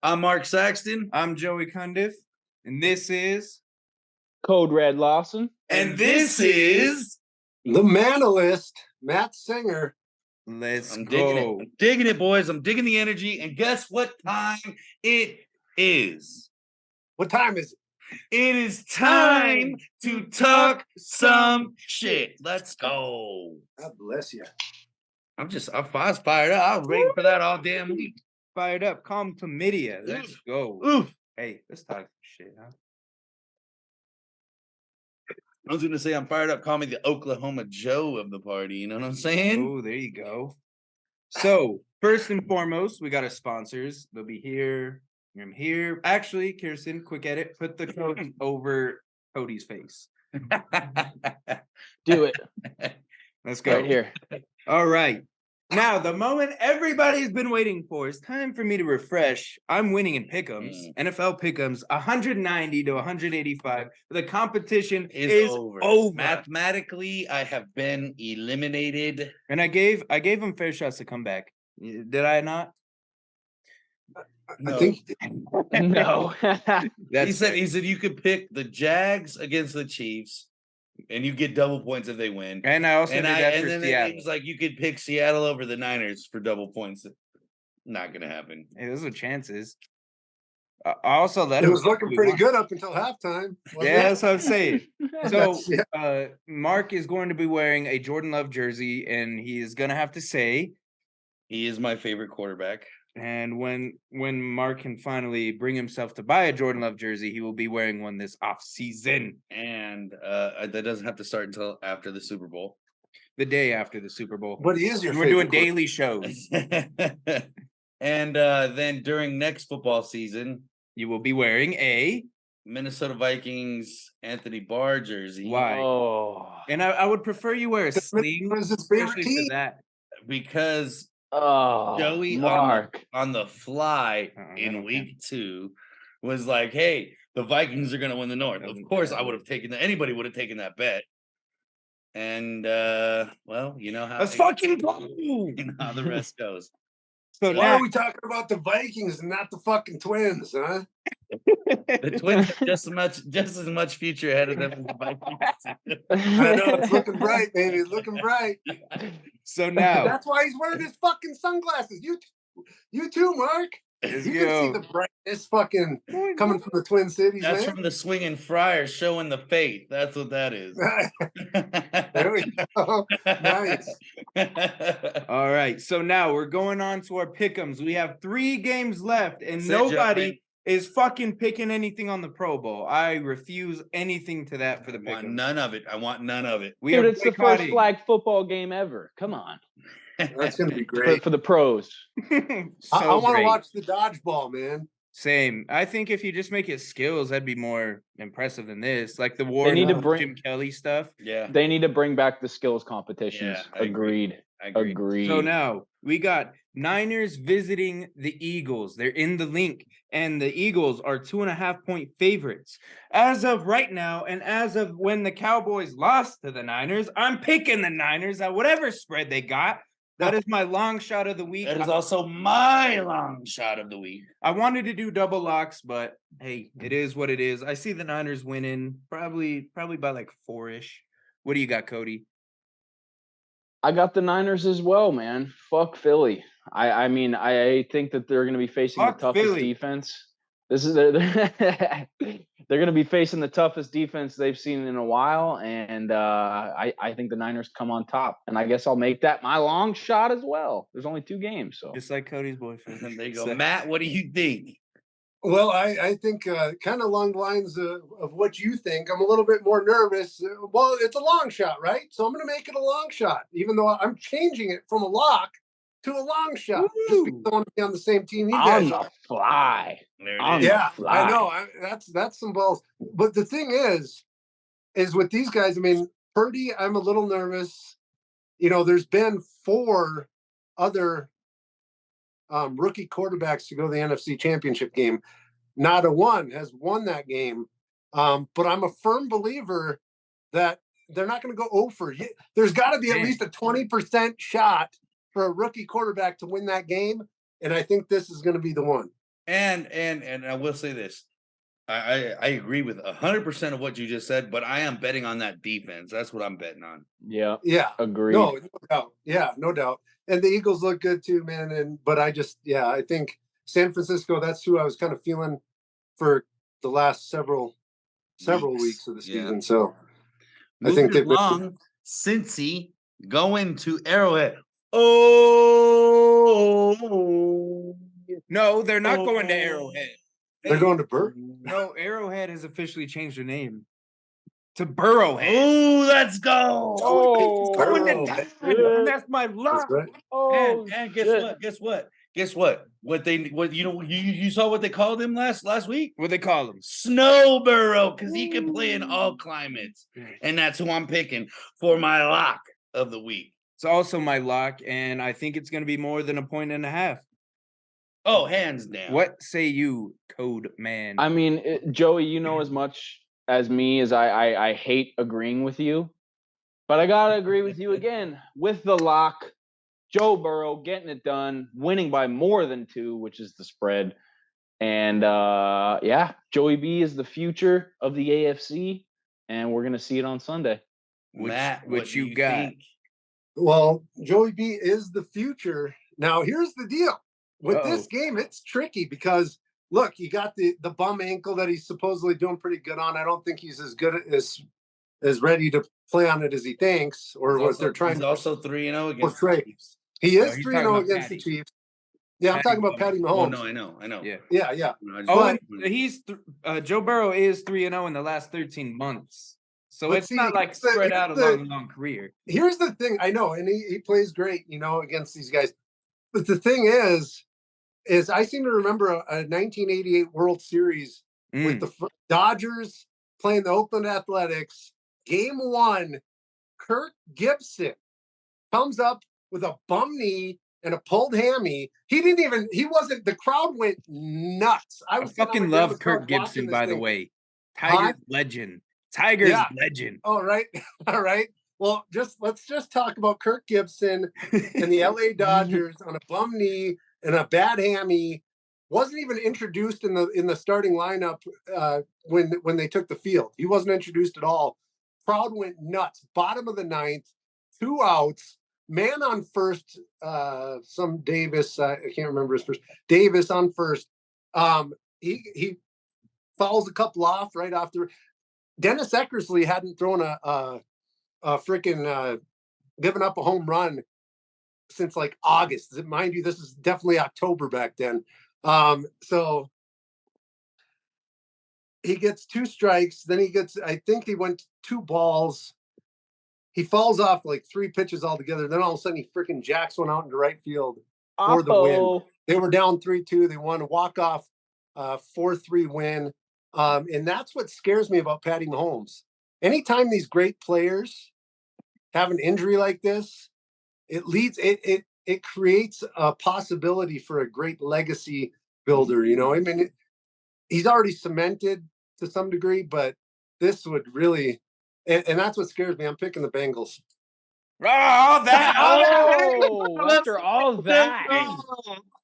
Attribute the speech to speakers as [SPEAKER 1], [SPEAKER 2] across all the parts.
[SPEAKER 1] I'm Mark Saxton.
[SPEAKER 2] I'm Joey Cundiff, and this is
[SPEAKER 3] Code Red Lawson.
[SPEAKER 1] And this is
[SPEAKER 4] The Manalist, Matt Singer.
[SPEAKER 2] Let's
[SPEAKER 1] I'm
[SPEAKER 2] Go.
[SPEAKER 1] I'm digging it, boys. I'm digging the energy. And guess what time it is?
[SPEAKER 4] What time is it?
[SPEAKER 1] It is time to talk some shit. Let's go.
[SPEAKER 4] God bless you.
[SPEAKER 1] I was fired up. I was waiting for that all damn week.
[SPEAKER 2] Fired up, calm chlamydia. Let's go.
[SPEAKER 1] Oof.
[SPEAKER 2] Hey, let's talk some shit, huh?
[SPEAKER 1] I was gonna say I'm fired up. Call me the Oklahoma Joe of the party. You know what I'm saying?
[SPEAKER 2] Oh, there you go. So, first and foremost, we got our sponsors. They'll be here. I'm here. Actually, Kirsten, quick edit. Put the code over Cody's face.
[SPEAKER 3] Do it
[SPEAKER 2] Let's go.
[SPEAKER 3] right here.
[SPEAKER 2] All right. Now, the moment everybody's been waiting for, it's time for me to refresh. I'm winning in pick'ems. NFL pick'ems, 190 to 185. The competition is over.
[SPEAKER 1] Mathematically, I have been eliminated.
[SPEAKER 2] And I gave him fair shots to come back. Did I not?
[SPEAKER 1] No.
[SPEAKER 4] I think
[SPEAKER 3] No.
[SPEAKER 1] He said you could pick the Jags against the Chiefs, and you get double points if they win.
[SPEAKER 2] And I also did that for
[SPEAKER 1] then
[SPEAKER 2] Seattle.
[SPEAKER 1] it was like you could pick Seattle over the Niners for double points. Not gonna happen.
[SPEAKER 2] Hey, those are chances. I also let
[SPEAKER 4] it
[SPEAKER 2] him.
[SPEAKER 4] was looking pretty good up until halftime.
[SPEAKER 2] Yeah, that's what I'm saying. So,
[SPEAKER 4] Yeah.
[SPEAKER 2] Mark is going to be wearing a Jordan Love jersey, and he is going to have to say,
[SPEAKER 1] He is my favorite quarterback.
[SPEAKER 2] and when Mark can finally bring himself to buy a Jordan Love jersey, he will be wearing one this off season.
[SPEAKER 1] And that doesn't have to start until after the Super Bowl.
[SPEAKER 2] The day after the Super Bowl.
[SPEAKER 4] But he is your
[SPEAKER 2] We're doing daily shows.
[SPEAKER 1] And then during next football season,
[SPEAKER 2] You will be wearing a
[SPEAKER 1] Minnesota Vikings Anthony Barr jersey.
[SPEAKER 2] Why?
[SPEAKER 3] Oh.
[SPEAKER 2] And I would prefer you wear a sling,
[SPEAKER 4] was his favorite
[SPEAKER 2] especially
[SPEAKER 4] team.
[SPEAKER 2] for that.
[SPEAKER 1] Because
[SPEAKER 3] Oh.
[SPEAKER 1] Joey
[SPEAKER 3] Mark.
[SPEAKER 1] on the fly
[SPEAKER 2] I
[SPEAKER 1] in
[SPEAKER 2] don't
[SPEAKER 1] week 2 was like, hey, the Vikings are going to win the North. Of course, I would have taken that. Anybody would have taken that bet. And, well, you know how
[SPEAKER 2] Let's fucking go.
[SPEAKER 1] you know how the rest goes.
[SPEAKER 2] So
[SPEAKER 4] Why
[SPEAKER 2] now
[SPEAKER 4] are we talking about the Vikings and not the fucking Twins, huh?
[SPEAKER 1] The Twins have just as much future ahead of them as the Vikings.
[SPEAKER 4] I know it's looking bright, baby. It's looking bright.
[SPEAKER 2] So now
[SPEAKER 4] That's why he's wearing his fucking sunglasses. You too, Mark.
[SPEAKER 2] let's
[SPEAKER 4] You can see
[SPEAKER 2] go.
[SPEAKER 4] the brightness fucking coming from the Twin Cities,
[SPEAKER 1] That's
[SPEAKER 4] man.
[SPEAKER 1] from the swinging friars showing the faith. That's what that is.
[SPEAKER 4] There we go. Nice.
[SPEAKER 2] All right. So now we're going on to our pick'ems. We have 3 games left, and
[SPEAKER 1] That's it,
[SPEAKER 2] nobody
[SPEAKER 1] gentlemen.
[SPEAKER 2] is fucking picking anything on the Pro Bowl. I refuse anything to that for the
[SPEAKER 1] I want
[SPEAKER 2] pick'ems.
[SPEAKER 1] none of it. I want none of it.
[SPEAKER 2] We
[SPEAKER 3] Dude,
[SPEAKER 2] are
[SPEAKER 3] it's the first
[SPEAKER 2] boycotting.
[SPEAKER 3] flag football game ever. Come on.
[SPEAKER 4] That's gonna be great.
[SPEAKER 3] For the pros.
[SPEAKER 4] I
[SPEAKER 2] So
[SPEAKER 4] want to
[SPEAKER 2] great.
[SPEAKER 4] watch the dodgeball, man.
[SPEAKER 2] Same. I think if you just make it skills, that'd be more impressive than this. Like the Warren
[SPEAKER 3] need to
[SPEAKER 2] Moon,
[SPEAKER 3] bring-
[SPEAKER 2] Jim Kelly stuff.
[SPEAKER 1] Yeah,
[SPEAKER 3] They need to bring back the skills competitions.
[SPEAKER 1] Yeah, I agree.
[SPEAKER 3] Agreed.
[SPEAKER 1] I agree.
[SPEAKER 3] Agreed.
[SPEAKER 2] So now we got Niners visiting the Eagles. They're in the link, and the Eagles are 2.5-point favorites. As of right now, and as of when the Cowboys lost to the Niners, I'm picking the Niners at whatever spread they got. That is my long shot of the week.
[SPEAKER 1] That is also my long shot of the week.
[SPEAKER 2] I wanted to do double locks, but hey, it is what it is. I see the Niners winning, probably by like 4-ish. What do you got, Cody?
[SPEAKER 3] I got the Niners as well, man. Fuck Philly. I mean, I think that they're going to be facing
[SPEAKER 2] Fuck
[SPEAKER 3] the toughest
[SPEAKER 2] Philly.
[SPEAKER 3] defense. This is they're going to be facing the toughest defense they've seen in a while, and I think the Niners come on top. And I guess I'll make that my long shot as well. There's only 2 games, so
[SPEAKER 2] Just like Cody's boyfriend.
[SPEAKER 1] There you go.
[SPEAKER 2] So-
[SPEAKER 1] Matt, what do you think?
[SPEAKER 4] Well, I think kind of along the lines of what you think. I'm a little bit more nervous. Well, it's a long shot, right? So I'm going to make it a long shot, even though I'm changing it from a lock to a long shot. Just because I want to be on the same team you
[SPEAKER 3] on
[SPEAKER 4] guys
[SPEAKER 3] the
[SPEAKER 4] are.
[SPEAKER 3] fly.
[SPEAKER 1] There it
[SPEAKER 3] On
[SPEAKER 1] is.
[SPEAKER 3] the
[SPEAKER 4] Yeah,
[SPEAKER 3] fly.
[SPEAKER 4] I know. That's some balls. But the thing is with these guys, I mean, Purdy, I'm a little nervous. You know, there's been 4 other rookie quarterbacks to go to the NFC Championship game. Not a one has won that game. But I'm a firm believer that they're not going to go over. There's got to be at least a 20% shot for a rookie quarterback to win that game. And I think this is going to be the one.
[SPEAKER 1] And I will say this. I agree with 100% of what you just said, but I am betting on that defense. That's what I'm betting on.
[SPEAKER 3] Yeah,
[SPEAKER 4] Yeah.
[SPEAKER 3] agreed.
[SPEAKER 4] No doubt. Yeah, no doubt. And the Eagles look good too, man. But I think San Francisco, that's who I was kind of feeling for the last several weeks of the
[SPEAKER 1] Yeah.
[SPEAKER 4] season. So I
[SPEAKER 1] Moving
[SPEAKER 4] think they've been
[SPEAKER 1] along, Cincy going to Arrowhead. Oh,
[SPEAKER 2] No, they're not going to Arrowhead.
[SPEAKER 4] they're going to Burt.
[SPEAKER 2] No, Arrowhead has officially changed their name to Burrowhead.
[SPEAKER 1] Oh, let's go.
[SPEAKER 3] Oh,
[SPEAKER 2] Going
[SPEAKER 4] Burrow.
[SPEAKER 2] to
[SPEAKER 3] shit.
[SPEAKER 2] town, and that's my
[SPEAKER 4] That's
[SPEAKER 2] luck.
[SPEAKER 4] right.
[SPEAKER 3] Oh,
[SPEAKER 1] And guess
[SPEAKER 3] shit.
[SPEAKER 1] what? Guess what? You saw what they called him last week?
[SPEAKER 2] What they call him?
[SPEAKER 1] Snowborough, because he can play in all climates. And that's who I'm picking for my lock of the week.
[SPEAKER 2] It's also my lock, and I think it's going to be more than 1.5 points.
[SPEAKER 1] Oh, hands down.
[SPEAKER 2] What say you, Code Man?
[SPEAKER 3] I mean, Joey, you know as much as me as I hate agreeing with you, but I gotta agree with you again with the lock. Joe Burrow getting it done, winning by more than 2, which is the spread. And yeah, Joey B is the future of the AFC, and we're gonna see it on Sunday.
[SPEAKER 1] Matt,
[SPEAKER 2] what
[SPEAKER 1] what do
[SPEAKER 2] you
[SPEAKER 1] you
[SPEAKER 2] got?
[SPEAKER 1] think?
[SPEAKER 4] Well, Joey B is the future. Now, here's the deal. With this game, it's tricky because look, you got the bum ankle that he's supposedly doing pretty good on. I don't think he's as good as ready to play on it as he thinks, or what they're trying
[SPEAKER 1] He's
[SPEAKER 4] to
[SPEAKER 1] also 3-0 against the
[SPEAKER 4] portray.
[SPEAKER 1] Chiefs.
[SPEAKER 4] He
[SPEAKER 2] No,
[SPEAKER 4] is
[SPEAKER 2] he's
[SPEAKER 4] 3-0
[SPEAKER 2] talking about
[SPEAKER 4] against the
[SPEAKER 2] Patty.
[SPEAKER 4] Chiefs. Yeah, I'm
[SPEAKER 2] Patty
[SPEAKER 4] talking about
[SPEAKER 2] Mahomes.
[SPEAKER 4] Patty
[SPEAKER 1] Oh,
[SPEAKER 4] Mahomes.
[SPEAKER 1] no, I know.
[SPEAKER 2] Yeah.
[SPEAKER 4] Yeah.
[SPEAKER 1] No, I just-
[SPEAKER 2] Oh, and
[SPEAKER 4] But-
[SPEAKER 2] he's Joe Burrow is 3-0 in the last 13 months. So
[SPEAKER 4] But
[SPEAKER 2] it's
[SPEAKER 4] see,
[SPEAKER 2] not like
[SPEAKER 4] here's the-
[SPEAKER 2] spread out a
[SPEAKER 4] here's the-
[SPEAKER 2] long career.
[SPEAKER 4] Here's the thing. I know, and he plays great, against these guys. But the thing is I seem to remember a 1988 World Series with the Dodgers playing the Oakland Athletics. Game 1, Kirk Gibson comes up with a bum knee and a pulled hammy. The crowd went nuts.
[SPEAKER 2] I fucking love Kirk Gibson, by the way. Tigers legend. Tigers legend.
[SPEAKER 4] All right. All right. Well, let's just talk about Kirk Gibson and the LA Dodgers on a bum knee and a bad hammy. Wasn't even introduced in the starting lineup when they took the field. He wasn't introduced at all. Crowd went nuts. Bottom of the 9th, 2 outs, man on first. Some Davis, I can't remember his first. Davis on first. He fouls a couple off right after. Dennis Eckersley hadn't thrown a freaking given up a home run since like August. Mind you, this is definitely October back then. So he gets 2 strikes. Then I think he went 2 balls. He falls off like 3 pitches altogether. Then all of a sudden he freaking jacks one out into right field for the win. They were down 3-2. They won a walk-off 4-3 win. And that's what scares me about Patty Mahomes. Anytime these great players have an injury like this, it creates a possibility for a great legacy builder. I mean, he's already cemented to some degree, but this would really, and that's what scares me. I'm picking the Bengals.
[SPEAKER 2] Oh, that!
[SPEAKER 3] After all that,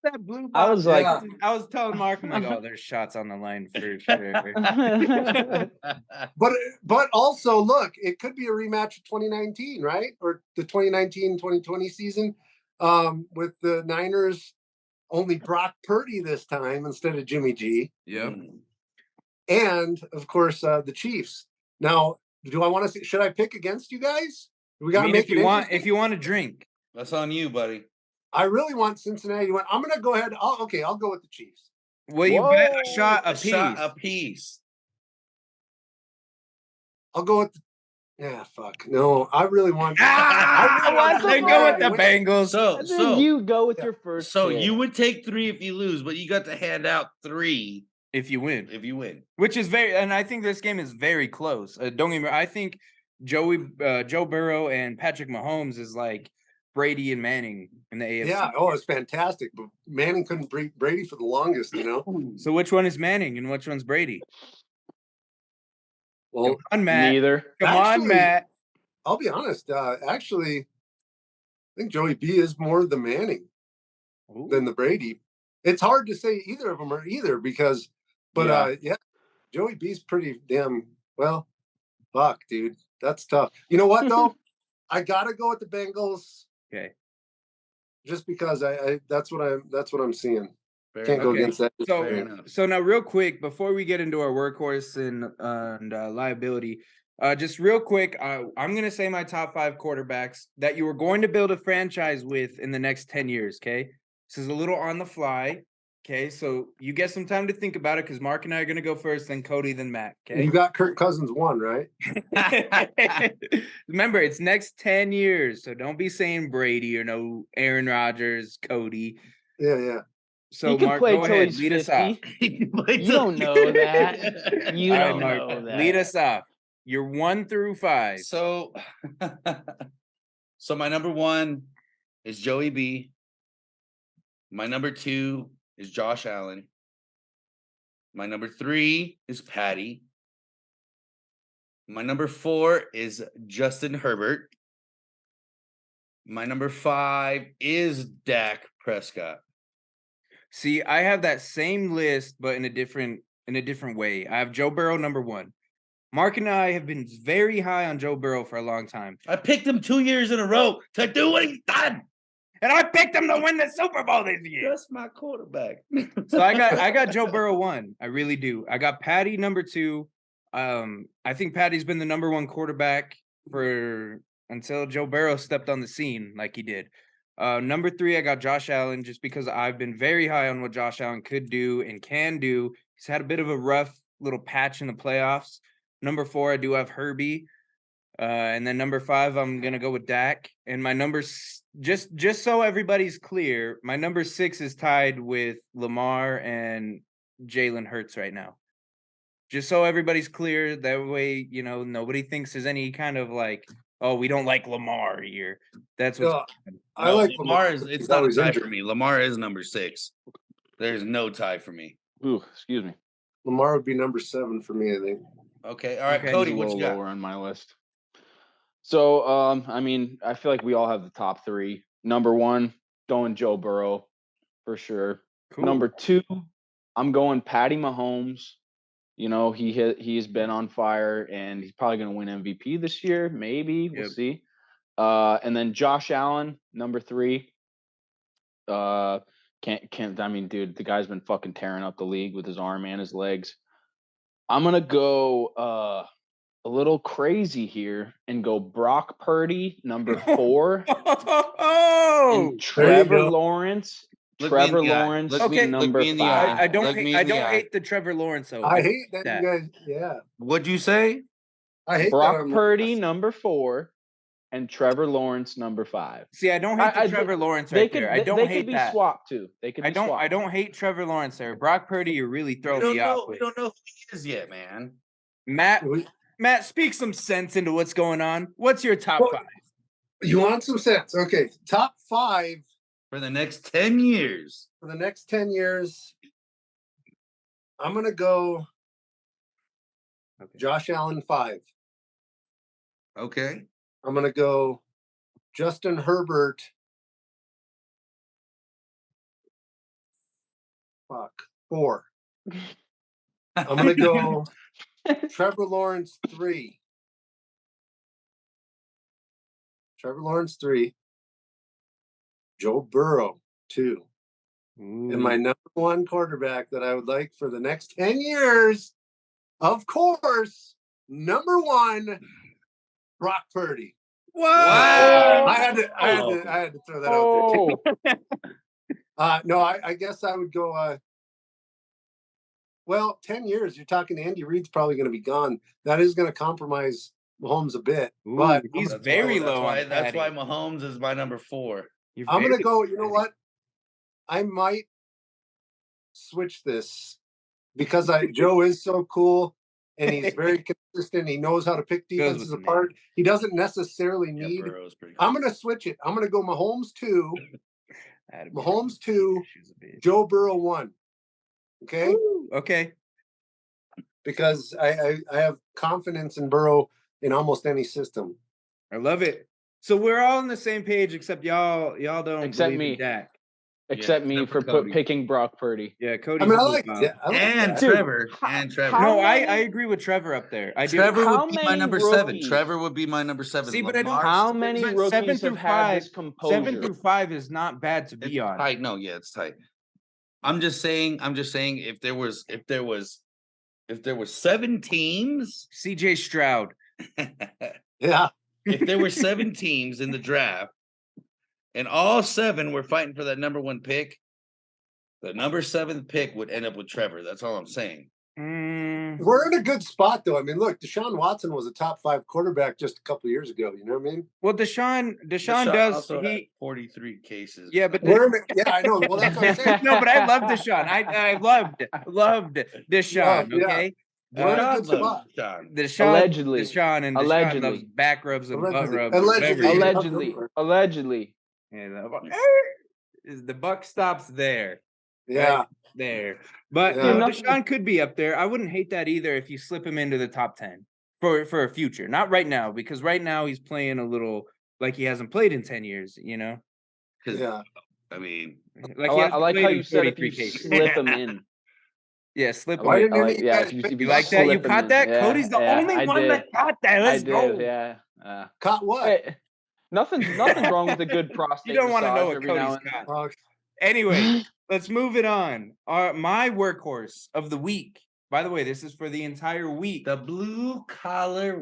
[SPEAKER 2] That blue
[SPEAKER 3] I was like,
[SPEAKER 2] I was telling Mark, I'm like, oh, there's shots on the line for sure.
[SPEAKER 4] But also, look, it could be a rematch of 2019, right? Or the 2019-2020 season with the Niners, only Brock Purdy this time instead of Jimmy G.
[SPEAKER 2] Yep.
[SPEAKER 4] And, of course, the Chiefs. Now, should I pick against you guys? We got to make it
[SPEAKER 2] if you want to drink.
[SPEAKER 1] That's on you, buddy.
[SPEAKER 4] I really want Cincinnati to win. I'm going to go ahead. I'll go with the Chiefs.
[SPEAKER 2] Well, you bet a shot
[SPEAKER 1] A
[SPEAKER 2] apiece.
[SPEAKER 1] shot apiece.
[SPEAKER 4] I'll go with fuck. No, I really want
[SPEAKER 2] They go with the Bengals.
[SPEAKER 1] So
[SPEAKER 3] you go with your first.
[SPEAKER 1] So
[SPEAKER 3] pick.
[SPEAKER 1] you would take 3 if you lose, but you got to hand out 3
[SPEAKER 2] if you win.
[SPEAKER 1] if you win.
[SPEAKER 2] Which is and I think this game is very close. Don't get me wrong. I think Joe Burrow and Patrick Mahomes is like Brady and Manning in the AFC.
[SPEAKER 4] Yeah, it's fantastic. But Manning couldn't beat Brady for the longest,
[SPEAKER 2] So which one is Manning and which one's Brady?
[SPEAKER 4] Well,
[SPEAKER 2] Come on, Matt.
[SPEAKER 3] Neither.
[SPEAKER 2] Come on, Matt.
[SPEAKER 4] I'll be honest. Actually, I think Joey B is more the Manning than the Brady. it's hard to say either of them are either because, but yeah, Joey B's pretty damn well. Fuck, dude, that's tough. You know what though? I gotta go with the Bengals.
[SPEAKER 2] Okay.
[SPEAKER 4] Just because I that's what I'm seeing.
[SPEAKER 1] Fair
[SPEAKER 4] Can't go
[SPEAKER 2] Okay.
[SPEAKER 4] against that.
[SPEAKER 1] Fair
[SPEAKER 2] So,
[SPEAKER 1] enough.
[SPEAKER 2] so now real quick, before we get into our workhorse and liability, just real quick, I'm going to say my top 5 quarterbacks that you are going to build a franchise with in the next 10 years. Okay. This is a little on the fly. Okay. So you get some time to think about it because Mark and I are going to go first, then Cody, then Matt.
[SPEAKER 4] You
[SPEAKER 2] Okay.
[SPEAKER 4] got Kirk Cousins 1, right?
[SPEAKER 2] Remember, it's next 10 years. So don't be saying Brady or no Aaron Rodgers, Cody.
[SPEAKER 4] Yeah.
[SPEAKER 2] So
[SPEAKER 3] He can
[SPEAKER 2] Mark,
[SPEAKER 3] play
[SPEAKER 2] go
[SPEAKER 3] till
[SPEAKER 2] ahead.
[SPEAKER 3] he's
[SPEAKER 2] Lead us
[SPEAKER 3] 50.
[SPEAKER 2] off.
[SPEAKER 3] You don't know that. You
[SPEAKER 2] All right,
[SPEAKER 3] don't
[SPEAKER 2] Mark,
[SPEAKER 3] know that.
[SPEAKER 2] lead us off. You're 1 through 5.
[SPEAKER 1] So, so my number 1 is Joey B. My number 2 is Josh Allen. My number 3 is Patty. My number 4 is Justin Herbert. My number 5 is Dak Prescott.
[SPEAKER 2] See, I have that same list, but in a different way. I have Joe Burrow number 1. Mark and I have been very high on Joe Burrow for a long time.
[SPEAKER 1] I picked him 2 years in a row to do what he's done.
[SPEAKER 2] And I picked him to win the Super Bowl this year.
[SPEAKER 1] That's my quarterback.
[SPEAKER 2] So I got Joe Burrow 1. I really do. I got Patty number 2. I think Patty's been the number 1 quarterback for until Joe Burrow stepped on the scene like he did. Number 3, I got Josh Allen just because I've been very high on what Josh Allen could do and can do. He's had a bit of a rough little patch in the playoffs. Number 4, I do have Herbie. And then number 5, I'm gonna go with Dak. And my numbers, just so everybody's clear, my number 6 is tied with Lamar and Jalen Hurts right now. Just so everybody's clear, that way, nobody thinks there's any kind of like, oh, we don't like Lamar here. That's what's
[SPEAKER 4] I like
[SPEAKER 1] Lamar. It's
[SPEAKER 4] He's
[SPEAKER 1] not a
[SPEAKER 4] always
[SPEAKER 1] tie
[SPEAKER 4] injured.
[SPEAKER 1] for me. Lamar is number 6. There's no tie for me.
[SPEAKER 3] Ooh, excuse me.
[SPEAKER 4] Lamar would be number 7 for me, I think.
[SPEAKER 1] Okay, all right,
[SPEAKER 2] Okay.
[SPEAKER 1] Cody,
[SPEAKER 3] He's a
[SPEAKER 1] what
[SPEAKER 3] little
[SPEAKER 1] you got?
[SPEAKER 3] lower on my list. So, I mean, I feel like we all have the top 3. Number 1, going Joe Burrow for sure.
[SPEAKER 2] cool.
[SPEAKER 3] Number 2, I'm going Patty Mahomes. You know, he's been on fire and he's probably going to win MVP this year. Maybe we'll
[SPEAKER 2] Yep.
[SPEAKER 3] see. And then Josh Allen, number 3. Can't. I mean, dude, the guy's been fucking tearing up the league with his arm and his legs. I'm gonna go a little crazy here and go Brock Purdy, number 4,
[SPEAKER 2] Oh,
[SPEAKER 3] and Trevor
[SPEAKER 4] go.
[SPEAKER 3] Lawrence.
[SPEAKER 1] Look me in
[SPEAKER 3] Trevor
[SPEAKER 1] the eye.
[SPEAKER 3] Lawrence,
[SPEAKER 1] Look
[SPEAKER 2] me-
[SPEAKER 3] number
[SPEAKER 1] look me in the
[SPEAKER 3] 5.
[SPEAKER 1] eye.
[SPEAKER 2] I don't
[SPEAKER 1] Look
[SPEAKER 2] hate,
[SPEAKER 1] me
[SPEAKER 2] I
[SPEAKER 1] in the
[SPEAKER 2] don't
[SPEAKER 1] eye.
[SPEAKER 2] hate the Trevor Lawrence though.
[SPEAKER 4] I hate that
[SPEAKER 2] that.
[SPEAKER 4] you guys. Yeah,
[SPEAKER 1] What'd you say?
[SPEAKER 4] I hate
[SPEAKER 3] Brock
[SPEAKER 4] that I'm
[SPEAKER 3] Purdy, number 4, and Trevor Lawrence, number 5.
[SPEAKER 2] See, I don't hate the
[SPEAKER 3] I-
[SPEAKER 2] Trevor Lawrence
[SPEAKER 3] They
[SPEAKER 2] right
[SPEAKER 3] could
[SPEAKER 2] there. I don't
[SPEAKER 3] they
[SPEAKER 2] hate
[SPEAKER 3] could be
[SPEAKER 2] that.
[SPEAKER 3] swapped too. They could be swapped.
[SPEAKER 2] I don't hate Trevor Lawrence there. Brock Purdy, you're really
[SPEAKER 1] We
[SPEAKER 2] throwing
[SPEAKER 1] don't
[SPEAKER 2] me
[SPEAKER 1] know.
[SPEAKER 2] off
[SPEAKER 1] We
[SPEAKER 2] with.
[SPEAKER 1] don't know who he is yet, man.
[SPEAKER 2] Matt, speak some sense into what's going on. What's your top
[SPEAKER 4] Well,
[SPEAKER 2] 5?
[SPEAKER 4] You want some sense? Okay, top 5
[SPEAKER 1] For the next 10 years.
[SPEAKER 4] for the next 10 years. I'm gonna go
[SPEAKER 2] Okay.
[SPEAKER 4] Josh Allen 5.
[SPEAKER 1] Okay.
[SPEAKER 4] I'm gonna go Justin Herbert. Fuck 4. I'm gonna go Trevor Lawrence 3. Trevor Lawrence 3. Joe Burrow 2. And my number 1 quarterback that I would like for the next 10 years, of course, number 1, Brock Purdy.
[SPEAKER 1] Wow.
[SPEAKER 4] I had to throw that out there.
[SPEAKER 3] Oh,
[SPEAKER 4] No, I guess I would go. Well, 10 years. You're talking Andy Reid's probably going to be gone. That is going to compromise Mahomes a bit.
[SPEAKER 2] Ooh,
[SPEAKER 4] But
[SPEAKER 2] he's
[SPEAKER 1] That's
[SPEAKER 2] very
[SPEAKER 1] why-
[SPEAKER 2] low on
[SPEAKER 1] That's why
[SPEAKER 2] Patty.
[SPEAKER 1] Mahomes is my number 4.
[SPEAKER 2] You're
[SPEAKER 4] I'm going
[SPEAKER 2] very
[SPEAKER 4] to go.
[SPEAKER 2] low
[SPEAKER 4] You know
[SPEAKER 2] on
[SPEAKER 4] what? I might switch this because Joe is so cool and he's very consistent. He knows how to pick
[SPEAKER 2] Goes
[SPEAKER 4] defenses
[SPEAKER 2] with me.
[SPEAKER 4] apart. He doesn't necessarily
[SPEAKER 1] Yeah,
[SPEAKER 4] need.
[SPEAKER 1] Burrow's pretty
[SPEAKER 4] I'm going to switch it. I'm going to go Mahomes 2,
[SPEAKER 2] Patty.
[SPEAKER 4] Mahomes 2,
[SPEAKER 2] She's a bitch.
[SPEAKER 4] Joe Burrow 1. Okay.
[SPEAKER 2] Woo, okay.
[SPEAKER 4] Because I have confidence in Burrow in almost any system.
[SPEAKER 2] I love it. So we're all on the same page except y'all don't
[SPEAKER 3] Except
[SPEAKER 2] believe in
[SPEAKER 3] me.
[SPEAKER 2] Dak.
[SPEAKER 3] except me
[SPEAKER 1] except
[SPEAKER 3] for
[SPEAKER 1] for Cody.
[SPEAKER 3] picking Brock Purdy.
[SPEAKER 2] Yeah,
[SPEAKER 4] I
[SPEAKER 2] Cody's
[SPEAKER 4] mean, I
[SPEAKER 2] a blue
[SPEAKER 4] like
[SPEAKER 2] collar.
[SPEAKER 4] that. I like
[SPEAKER 1] And
[SPEAKER 4] that.
[SPEAKER 3] Dude,
[SPEAKER 1] Trevor.
[SPEAKER 3] how-
[SPEAKER 1] And Trevor.
[SPEAKER 3] how
[SPEAKER 2] No, I
[SPEAKER 3] many-
[SPEAKER 2] agree with Trevor up there. I do.
[SPEAKER 1] Trevor
[SPEAKER 3] How
[SPEAKER 1] would be my
[SPEAKER 3] many
[SPEAKER 1] number 7.
[SPEAKER 3] rookies?
[SPEAKER 1] Trevor would be my number 7.
[SPEAKER 2] See, but I don't-
[SPEAKER 3] How many
[SPEAKER 2] but
[SPEAKER 3] rookies
[SPEAKER 2] 7
[SPEAKER 3] have
[SPEAKER 2] through
[SPEAKER 3] had this
[SPEAKER 2] 5
[SPEAKER 3] composure?
[SPEAKER 2] 7 through 5 is not bad to
[SPEAKER 1] It's
[SPEAKER 2] be on.
[SPEAKER 1] tight. No, yeah, it's tight. I'm just saying if there was 7 teams,
[SPEAKER 2] CJ Stroud.
[SPEAKER 4] Yeah.
[SPEAKER 1] if there were 7 teams in the draft and all 7 were fighting for that number 1 pick, the number 7th pick would end up with Trevor. That's all I'm saying.
[SPEAKER 4] We're in a good spot, though. I mean, look, Deshaun Watson was a top 5 quarterback just a couple years ago. You know what I mean?
[SPEAKER 2] Well, Deshaun
[SPEAKER 1] Deshaun
[SPEAKER 2] does
[SPEAKER 1] also had
[SPEAKER 2] he
[SPEAKER 1] 43 cases.
[SPEAKER 2] yeah, but
[SPEAKER 4] We're in yeah, I know. Well, that's what I'm saying.
[SPEAKER 2] no, but I love Deshaun. I loved Deshaun.
[SPEAKER 4] Yeah.
[SPEAKER 2] Okay,
[SPEAKER 4] We're in a
[SPEAKER 1] Deshaun
[SPEAKER 4] good
[SPEAKER 1] loves
[SPEAKER 4] spot.
[SPEAKER 1] Deshaun.
[SPEAKER 2] Deshaun,
[SPEAKER 3] Allegedly.
[SPEAKER 2] Deshaun and Deshaun
[SPEAKER 3] Allegedly.
[SPEAKER 2] loves back rubs and butt
[SPEAKER 4] Allegedly.
[SPEAKER 2] rubs. or whatever
[SPEAKER 4] Allegedly.
[SPEAKER 2] it is.
[SPEAKER 3] Allegedly. Allegedly.
[SPEAKER 2] Yeah, the buck stops there.
[SPEAKER 4] Yeah.
[SPEAKER 2] There. But
[SPEAKER 4] Yeah.
[SPEAKER 2] Deshaun could be up there. I wouldn't hate that either if you slip him into the top 10 for a future. Not right now, because right now he's playing a little like he hasn't played in 10 years, you know?
[SPEAKER 1] 'Cause,
[SPEAKER 4] Yeah.
[SPEAKER 1] I mean,
[SPEAKER 2] Like
[SPEAKER 3] I
[SPEAKER 2] he
[SPEAKER 3] like
[SPEAKER 2] hasn't played
[SPEAKER 3] how
[SPEAKER 2] in
[SPEAKER 3] you said if
[SPEAKER 2] 43
[SPEAKER 3] you
[SPEAKER 2] cases.
[SPEAKER 3] slip him in.
[SPEAKER 2] Yeah, slip
[SPEAKER 3] I
[SPEAKER 2] him
[SPEAKER 4] Why
[SPEAKER 3] like,
[SPEAKER 2] in.
[SPEAKER 3] I
[SPEAKER 4] didn't
[SPEAKER 3] like,
[SPEAKER 4] you
[SPEAKER 3] yeah,
[SPEAKER 4] guys
[SPEAKER 3] if you,
[SPEAKER 4] pick
[SPEAKER 3] if you
[SPEAKER 2] You like that? You
[SPEAKER 3] slip him
[SPEAKER 2] caught
[SPEAKER 3] in.
[SPEAKER 2] that?
[SPEAKER 3] Yeah,
[SPEAKER 2] Cody's the
[SPEAKER 3] yeah,
[SPEAKER 2] only
[SPEAKER 3] I
[SPEAKER 2] one
[SPEAKER 3] did.
[SPEAKER 2] that caught that. Let's
[SPEAKER 3] I
[SPEAKER 2] go.
[SPEAKER 3] did, yeah.
[SPEAKER 4] Caught what?
[SPEAKER 3] Hey, nothing's wrong with a good prostate
[SPEAKER 2] You don't want to know
[SPEAKER 3] massage
[SPEAKER 2] what
[SPEAKER 3] every now
[SPEAKER 2] Cody's
[SPEAKER 3] and
[SPEAKER 2] got.
[SPEAKER 4] Oh,
[SPEAKER 2] Anyway, let's move it on. My workhorse of the week. By the way, this is for the entire week.
[SPEAKER 1] the blue collar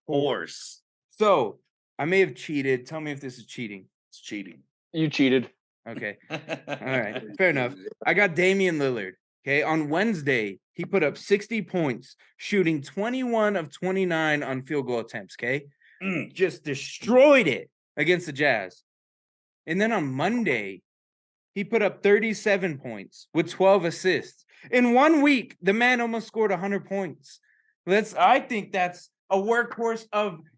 [SPEAKER 1] workhorse.
[SPEAKER 2] So I may have cheated. Tell me if this is cheating.
[SPEAKER 1] It's cheating.
[SPEAKER 3] You cheated.
[SPEAKER 2] Okay. All right. Fair enough. I got Damian Lillard. Okay. On Wednesday, he put up 60 points, shooting 21 of 29 on field goal attempts. Okay. Just destroyed it against the Jazz. And then on Monday, he put up 37 points with 12 assists. In 1 week, the man almost scored 100 points. I think that's a workhorse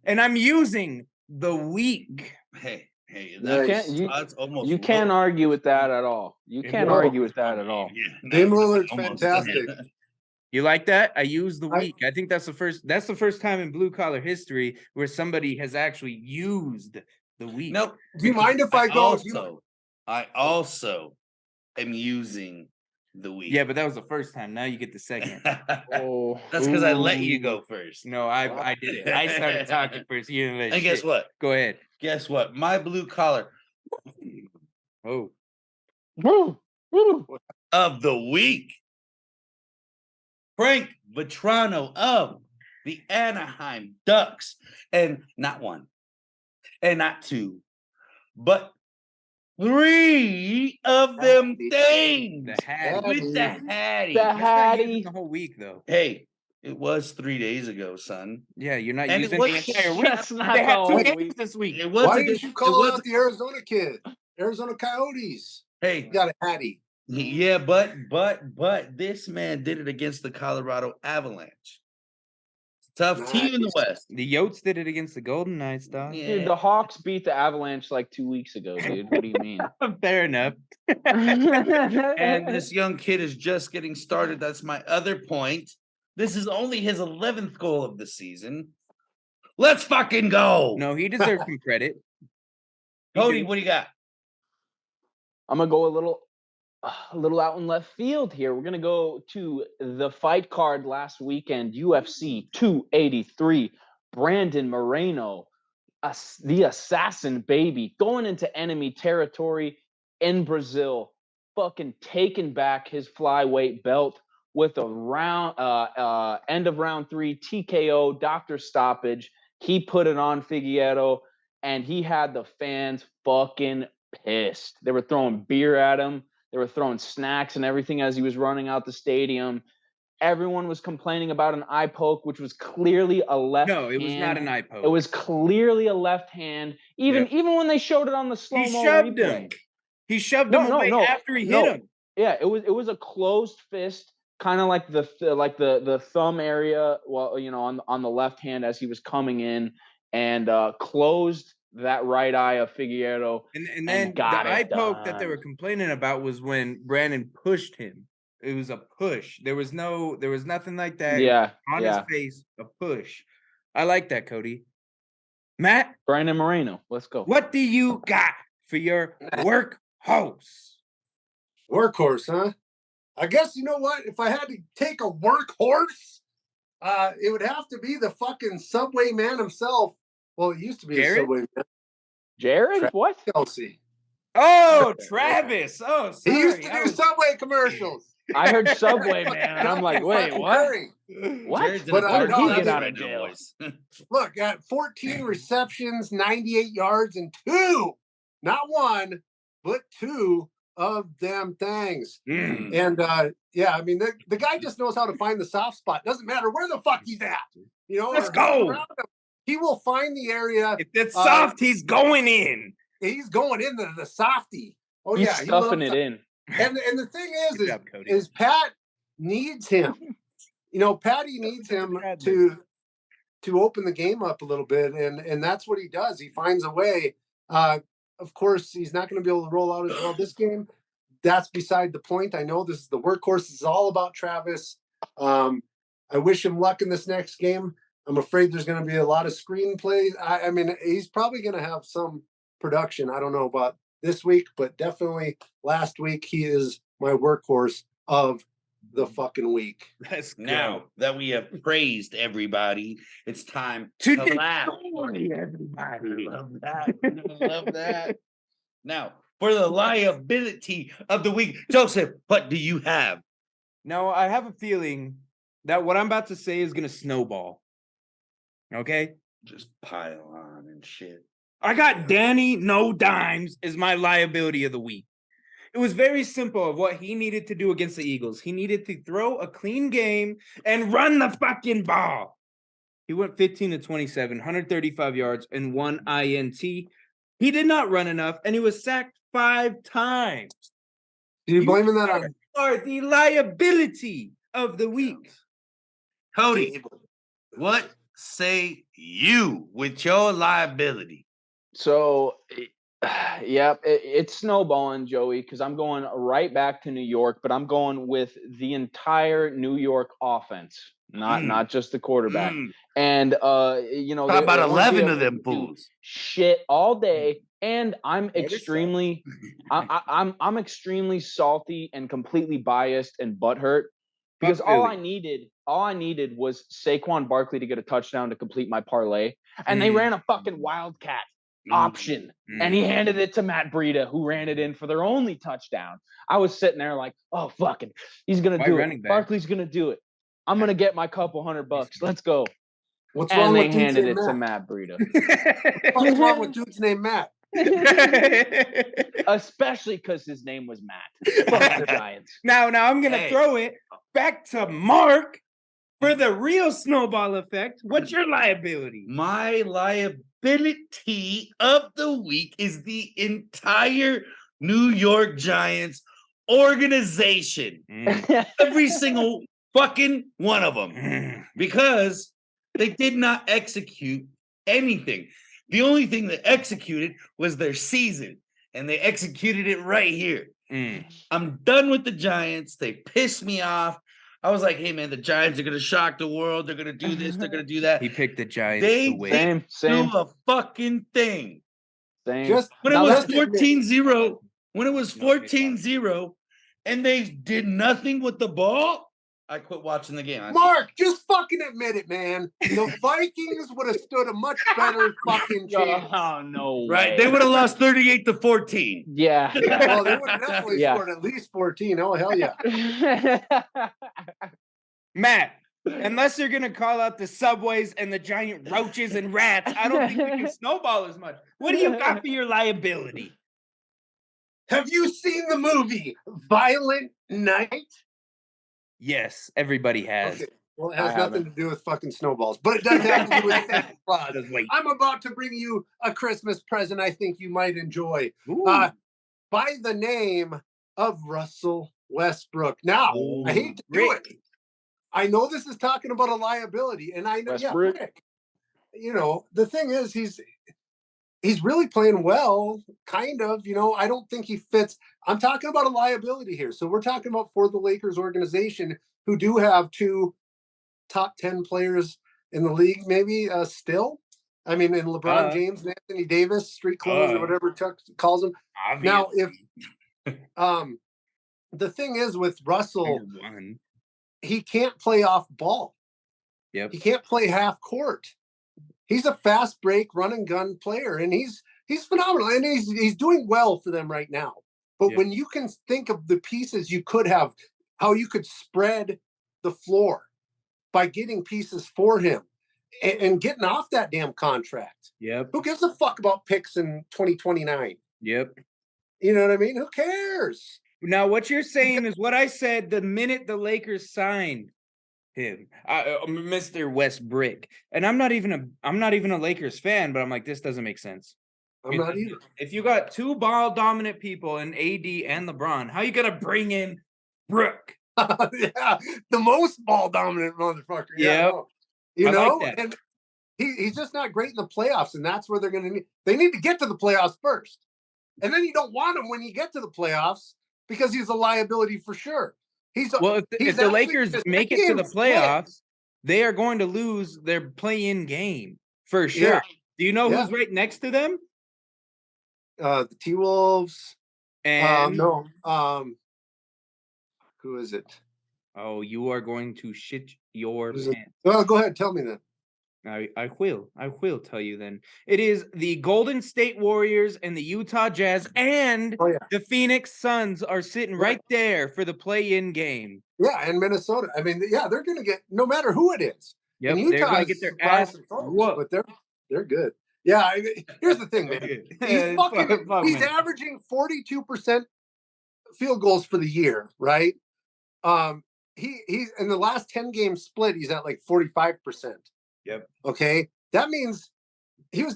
[SPEAKER 2] and I'm using the week.
[SPEAKER 1] Hey,
[SPEAKER 3] You
[SPEAKER 1] that's,
[SPEAKER 3] can't
[SPEAKER 1] that's almost
[SPEAKER 3] you can't
[SPEAKER 1] low.
[SPEAKER 3] argue with that at all. You can't
[SPEAKER 4] No.
[SPEAKER 3] argue with that at all.
[SPEAKER 1] Yeah,
[SPEAKER 4] Dame
[SPEAKER 1] no,
[SPEAKER 4] Lillard's
[SPEAKER 1] almost.
[SPEAKER 4] fantastic.
[SPEAKER 2] You like that? I use the
[SPEAKER 4] I-
[SPEAKER 2] week. I think that's the first time in blue collar history where somebody has actually used the week.
[SPEAKER 1] Nope.
[SPEAKER 4] Do you mind if I go? Do you-
[SPEAKER 1] I also am using the week.
[SPEAKER 2] Yeah, but that was the first time. Now you get the second.
[SPEAKER 3] Oh,
[SPEAKER 1] That's because I let you
[SPEAKER 3] ooh.
[SPEAKER 1] go first.
[SPEAKER 2] No, I did it. I started talking first. You didn't let
[SPEAKER 1] And guess
[SPEAKER 2] shit.
[SPEAKER 1] what?
[SPEAKER 2] Go ahead.
[SPEAKER 1] Guess what? My blue collar
[SPEAKER 2] Oh,
[SPEAKER 3] Woo, woo.
[SPEAKER 1] of the week, Frank Vetrano of the Anaheim Ducks, and not 1, and not 2, but 3 of them things
[SPEAKER 2] the Hattie.
[SPEAKER 1] with the Hattie.
[SPEAKER 3] The
[SPEAKER 2] That's not using
[SPEAKER 3] Hattie.
[SPEAKER 2] the whole week though.
[SPEAKER 1] Hey, it was 3 days ago, son.
[SPEAKER 2] Yeah, you're not
[SPEAKER 1] And it
[SPEAKER 2] using the
[SPEAKER 1] was-
[SPEAKER 2] entire week.
[SPEAKER 3] That's not
[SPEAKER 2] They
[SPEAKER 3] the
[SPEAKER 2] had 2
[SPEAKER 3] whole
[SPEAKER 2] games
[SPEAKER 3] week.
[SPEAKER 2] this week.
[SPEAKER 1] It was
[SPEAKER 4] Why
[SPEAKER 1] against-
[SPEAKER 4] didn't you
[SPEAKER 1] it
[SPEAKER 4] call
[SPEAKER 1] was-
[SPEAKER 4] out the Arizona kid? Arizona Coyotes.
[SPEAKER 1] Hey,
[SPEAKER 4] You got a Hattie.
[SPEAKER 1] yeah, but this man did it against the Colorado Avalanche. Tough team in the
[SPEAKER 4] Nice.
[SPEAKER 1] West.
[SPEAKER 2] The Yotes did it against the Golden Knights, dog.
[SPEAKER 3] Dude,
[SPEAKER 1] Yeah.
[SPEAKER 3] the Hawks beat the Avalanche like 2 weeks ago, dude. What do you mean?
[SPEAKER 2] Fair enough.
[SPEAKER 1] And this young kid is just getting started. That's my other point. This is only his 11th goal of the season. Let's fucking go.
[SPEAKER 2] No, he deserves some credit. He
[SPEAKER 1] Cody,
[SPEAKER 2] did.
[SPEAKER 1] what do you got?
[SPEAKER 3] I'm gonna go a little out in left field here. We're gonna go to the fight card last weekend, UFC 283. Brandon Moreno, the assassin baby, going into enemy territory in Brazil, fucking taking back his flyweight belt with a end of round 3 TKO doctor stoppage. He put it on Figueiredo, and he had the fans fucking pissed. They were throwing beer at him. They were throwing snacks and everything as he was running out the stadium. Everyone was complaining about an eye poke, which was clearly a left
[SPEAKER 2] No, it was not
[SPEAKER 3] hand.
[SPEAKER 2] an eye poke.
[SPEAKER 3] It was clearly a left hand. Even when they showed it on the slow-mo
[SPEAKER 2] He shoved
[SPEAKER 3] replay.
[SPEAKER 2] him. He shoved
[SPEAKER 3] No,
[SPEAKER 2] him
[SPEAKER 3] no,
[SPEAKER 2] away
[SPEAKER 3] no,
[SPEAKER 2] after he
[SPEAKER 3] no.
[SPEAKER 2] hit him.
[SPEAKER 3] Yeah, it was a closed fist, kind of like the thumb area, well, on the left hand as he was coming in, and closed that right eye of Figueiredo.
[SPEAKER 2] And then the
[SPEAKER 3] got it
[SPEAKER 2] eye poke that they
[SPEAKER 3] done.
[SPEAKER 2] were complaining about was when Brandon pushed him. It was a push. There was nothing like that.
[SPEAKER 3] Yeah,
[SPEAKER 2] On
[SPEAKER 3] yeah.
[SPEAKER 2] his face, a push. I like that, Cody. Matt,
[SPEAKER 3] Brandon Moreno, let's go.
[SPEAKER 2] what do you got for your work host?
[SPEAKER 4] Workhorse, huh? I guess you know what? If I had to take a workhorse, it would have to be the fucking Subway man himself. Well, it used to be a
[SPEAKER 2] Jared?
[SPEAKER 4] Subway man,
[SPEAKER 3] Jared, what?
[SPEAKER 4] Kelsey.
[SPEAKER 2] Oh, Travis. Oh,
[SPEAKER 4] He
[SPEAKER 2] sorry.
[SPEAKER 4] used to
[SPEAKER 2] I
[SPEAKER 4] do
[SPEAKER 2] was-
[SPEAKER 4] Subway commercials.
[SPEAKER 3] I heard Subway, man, and I'm like,
[SPEAKER 4] Fucking
[SPEAKER 3] wait, what?
[SPEAKER 4] Curry.
[SPEAKER 3] What?
[SPEAKER 1] Jared's in
[SPEAKER 4] But,
[SPEAKER 1] a
[SPEAKER 4] what
[SPEAKER 3] did
[SPEAKER 4] no,
[SPEAKER 3] he
[SPEAKER 4] that's
[SPEAKER 3] get out
[SPEAKER 4] right
[SPEAKER 3] of jail?
[SPEAKER 4] Look, at 14 receptions, 98 yards, and 2, not 1, but 2 of them things.
[SPEAKER 2] Mm.
[SPEAKER 4] And yeah, I mean, the guy just knows how to find the soft spot. Doesn't matter where the fuck he's at. You know,
[SPEAKER 2] Let's
[SPEAKER 4] or who's
[SPEAKER 2] go.
[SPEAKER 4] around him. He will find the area.
[SPEAKER 2] If it's soft, he's going in.
[SPEAKER 4] He's going into the softy. Oh
[SPEAKER 3] He's
[SPEAKER 4] yeah, he
[SPEAKER 3] stuffing
[SPEAKER 4] loves
[SPEAKER 3] it in.
[SPEAKER 4] And the thing
[SPEAKER 2] Good job, Cody.
[SPEAKER 4] is Pat needs him. You know, Patty needs him to open the game up a little bit, and that's what he does. He finds a way. Of course, he's not going to be able to roll out as well this game. That's beside the point. I know this is the workhorse. This is all about Travis. I wish him luck in this next game. I'm afraid there's going to be a lot of screenplays. I mean, he's probably going to have some production. I don't know about this week, but definitely last week he is my workhorse of the fucking week.
[SPEAKER 2] Let's go.
[SPEAKER 1] Now that we have praised everybody, it's time
[SPEAKER 2] To
[SPEAKER 1] to laugh.
[SPEAKER 2] destroy everybody.
[SPEAKER 1] Love that. Love that. Now, for the liability of the week, Joseph, what do you have?
[SPEAKER 2] No, I have a feeling that what I'm about to say is going to snowball. Okay?
[SPEAKER 1] Just pile on and shit.
[SPEAKER 2] I got Danny No Dimes as my liability of the week. It was very simple of what he needed to do against the Eagles. He needed to throw a clean game and run the fucking ball. He went 15 to 27, 135 yards, and 1 INT. He did not run enough, and he was sacked 5 times.
[SPEAKER 4] You blaming that on
[SPEAKER 2] Are the liability of the week.
[SPEAKER 1] Cody, what say you with your liability?
[SPEAKER 3] So, yeah, it's snowballing, Joey, because I'm going right back to New York, but I'm going with the entire New York offense, not just the quarterback. And you know,
[SPEAKER 1] How about
[SPEAKER 3] they won't be
[SPEAKER 1] 11
[SPEAKER 3] able
[SPEAKER 1] of them
[SPEAKER 3] to do
[SPEAKER 1] fools?
[SPEAKER 3] shit all day, and I'm
[SPEAKER 2] That is
[SPEAKER 3] extremely, I'm extremely salty and completely biased and butthurt because
[SPEAKER 2] Fuck
[SPEAKER 3] all
[SPEAKER 2] Philly.
[SPEAKER 3] I needed was Saquon Barkley to get a touchdown to complete my parlay, and they ran a fucking wildcat option, and he handed it to Matt Breida, who ran it in for their only touchdown. I was sitting there like, oh fucking, he's gonna
[SPEAKER 2] Why
[SPEAKER 3] do
[SPEAKER 2] running
[SPEAKER 3] it.
[SPEAKER 2] back?
[SPEAKER 3] Barkley's gonna do it. I'm gonna get my couple $100. Let's go.
[SPEAKER 4] what's
[SPEAKER 3] And
[SPEAKER 4] wrong
[SPEAKER 3] they
[SPEAKER 4] with dudes
[SPEAKER 3] handed
[SPEAKER 4] named
[SPEAKER 3] it to
[SPEAKER 4] Matt?
[SPEAKER 3] Matt Breida.
[SPEAKER 4] What's wrong with dudes named Matt?
[SPEAKER 3] Especially because his name was Matt. Fuck the Giants.
[SPEAKER 2] Now I'm gonna
[SPEAKER 1] Hey.
[SPEAKER 2] throw it back to Mark for the real snowball effect. What's your liability?
[SPEAKER 1] My liability of the week is the entire New York Giants organization. Every single fucking one of them. Because they did not execute anything. The only thing they executed was their season, and they executed it right here. I'm done with the Giants. They pissed me off. I was like, hey, man, the Giants are going to shock the world. They're going to do this. They're going to do that.
[SPEAKER 2] He picked the Giants
[SPEAKER 1] They
[SPEAKER 2] to win.
[SPEAKER 3] Same.
[SPEAKER 1] Do a fucking thing.
[SPEAKER 4] Just
[SPEAKER 1] When it
[SPEAKER 3] Now
[SPEAKER 1] was
[SPEAKER 3] that's-
[SPEAKER 1] 14-0, when it was
[SPEAKER 2] No, it's
[SPEAKER 1] 14-0, and they did nothing with the ball, I quit watching the game. I said,
[SPEAKER 4] Mark, just fucking admit it, man. The Vikings would have stood a much better fucking chance.
[SPEAKER 3] Oh, no
[SPEAKER 1] right,
[SPEAKER 3] way.
[SPEAKER 1] they would have lost 38-14.
[SPEAKER 3] Yeah.
[SPEAKER 4] Well, they would have definitely
[SPEAKER 3] Yeah.
[SPEAKER 4] scored at least 14. Oh, hell yeah.
[SPEAKER 2] Matt, unless you're gonna call out the subways and the giant roaches and rats, I don't think we can snowball as much. What do you got for your liability?
[SPEAKER 4] Have you seen the movie Violent Night?
[SPEAKER 2] Yes, everybody has.
[SPEAKER 4] Okay. Well, it
[SPEAKER 3] I
[SPEAKER 4] has nothing
[SPEAKER 3] haven't.
[SPEAKER 4] to do with fucking snowballs, but it does have to do with Santa Claus.
[SPEAKER 2] Just wait.
[SPEAKER 4] I'm about to bring you a Christmas present I think you might enjoy.
[SPEAKER 2] Ooh.
[SPEAKER 4] By the name of Russell Westbrook. Now, I hate to do it. I know this is talking about a liability, and I know,
[SPEAKER 3] Westbrook.
[SPEAKER 4] Rick, you know, the thing is, he's really playing well, kind of. You know, I don't think he fits. I'm talking about a liability here. So we're talking about for the Lakers organization, who do have 2 top 10 players in the league, maybe still. I mean, in LeBron James and Anthony Davis, street clothes or whatever Chuck calls them. Now, if the thing is with Russell,
[SPEAKER 2] Number one.
[SPEAKER 4] he can't play off ball.
[SPEAKER 2] Yep.
[SPEAKER 4] He can't play half court. He's a fast break, run and gun player, and he's phenomenal, and he's doing well for them right now. But
[SPEAKER 2] Yeah.
[SPEAKER 4] when you can think of the pieces you could have, how you could spread the floor by getting pieces for him and getting off that damn contract.
[SPEAKER 2] Yep.
[SPEAKER 4] Who gives a fuck about picks in 2029?
[SPEAKER 2] Yep.
[SPEAKER 4] You know what I mean? Who cares?
[SPEAKER 2] Now, what you're saying is what I said the minute the Lakers signed him, Mr. Westbrook. And I'm not even a Lakers fan, but I'm like, this doesn't make sense.
[SPEAKER 4] I'm not either.
[SPEAKER 2] If you got two ball dominant people in AD and LeBron, how you gonna bring in Brook?
[SPEAKER 4] Yeah, the most ball dominant motherfucker. Yeah,
[SPEAKER 2] Yep.
[SPEAKER 4] no. You
[SPEAKER 2] I like
[SPEAKER 4] know,
[SPEAKER 2] that.
[SPEAKER 4] and he's just not great in the playoffs, and that's where they're going to need. They need to get to the playoffs first, and then you don't want him when you get to the playoffs because he's a liability for sure.
[SPEAKER 2] Well,
[SPEAKER 4] he's
[SPEAKER 2] if the
[SPEAKER 4] actually
[SPEAKER 2] Lakers
[SPEAKER 4] just
[SPEAKER 2] make it to the
[SPEAKER 4] game split.
[SPEAKER 2] playoffs, they are going to lose their play-in game for sure.
[SPEAKER 4] Yeah.
[SPEAKER 2] Do you know
[SPEAKER 4] Yeah.
[SPEAKER 2] who's right next to them?
[SPEAKER 4] The T Wolves.
[SPEAKER 2] And
[SPEAKER 4] No. Who is it?
[SPEAKER 2] oh, you are going to shit your
[SPEAKER 4] Who's it?
[SPEAKER 2] pants.
[SPEAKER 4] Well, go ahead. Tell me then.
[SPEAKER 2] I will tell you then. It is the Golden State Warriors and the Utah Jazz and
[SPEAKER 4] Oh, yeah.
[SPEAKER 2] the Phoenix Suns are sitting
[SPEAKER 4] Yeah.
[SPEAKER 2] right there for the play-in game.
[SPEAKER 4] Yeah, and Minnesota. I mean, yeah, they're going to get no matter who it is.
[SPEAKER 2] Yep,
[SPEAKER 4] And
[SPEAKER 2] they're gonna
[SPEAKER 4] Utah's
[SPEAKER 2] get their
[SPEAKER 4] surprised
[SPEAKER 2] ass
[SPEAKER 4] some folks,
[SPEAKER 2] whooped.
[SPEAKER 4] but they're good. Yeah, I mean, here's the thing, man. He's fucking.
[SPEAKER 2] Fuck,
[SPEAKER 4] He's
[SPEAKER 2] man.
[SPEAKER 4] averaging 42% field goals for the year, right? He's in the last 10 games split. He's at like 45%.
[SPEAKER 2] Yep.
[SPEAKER 4] Okay, that means he's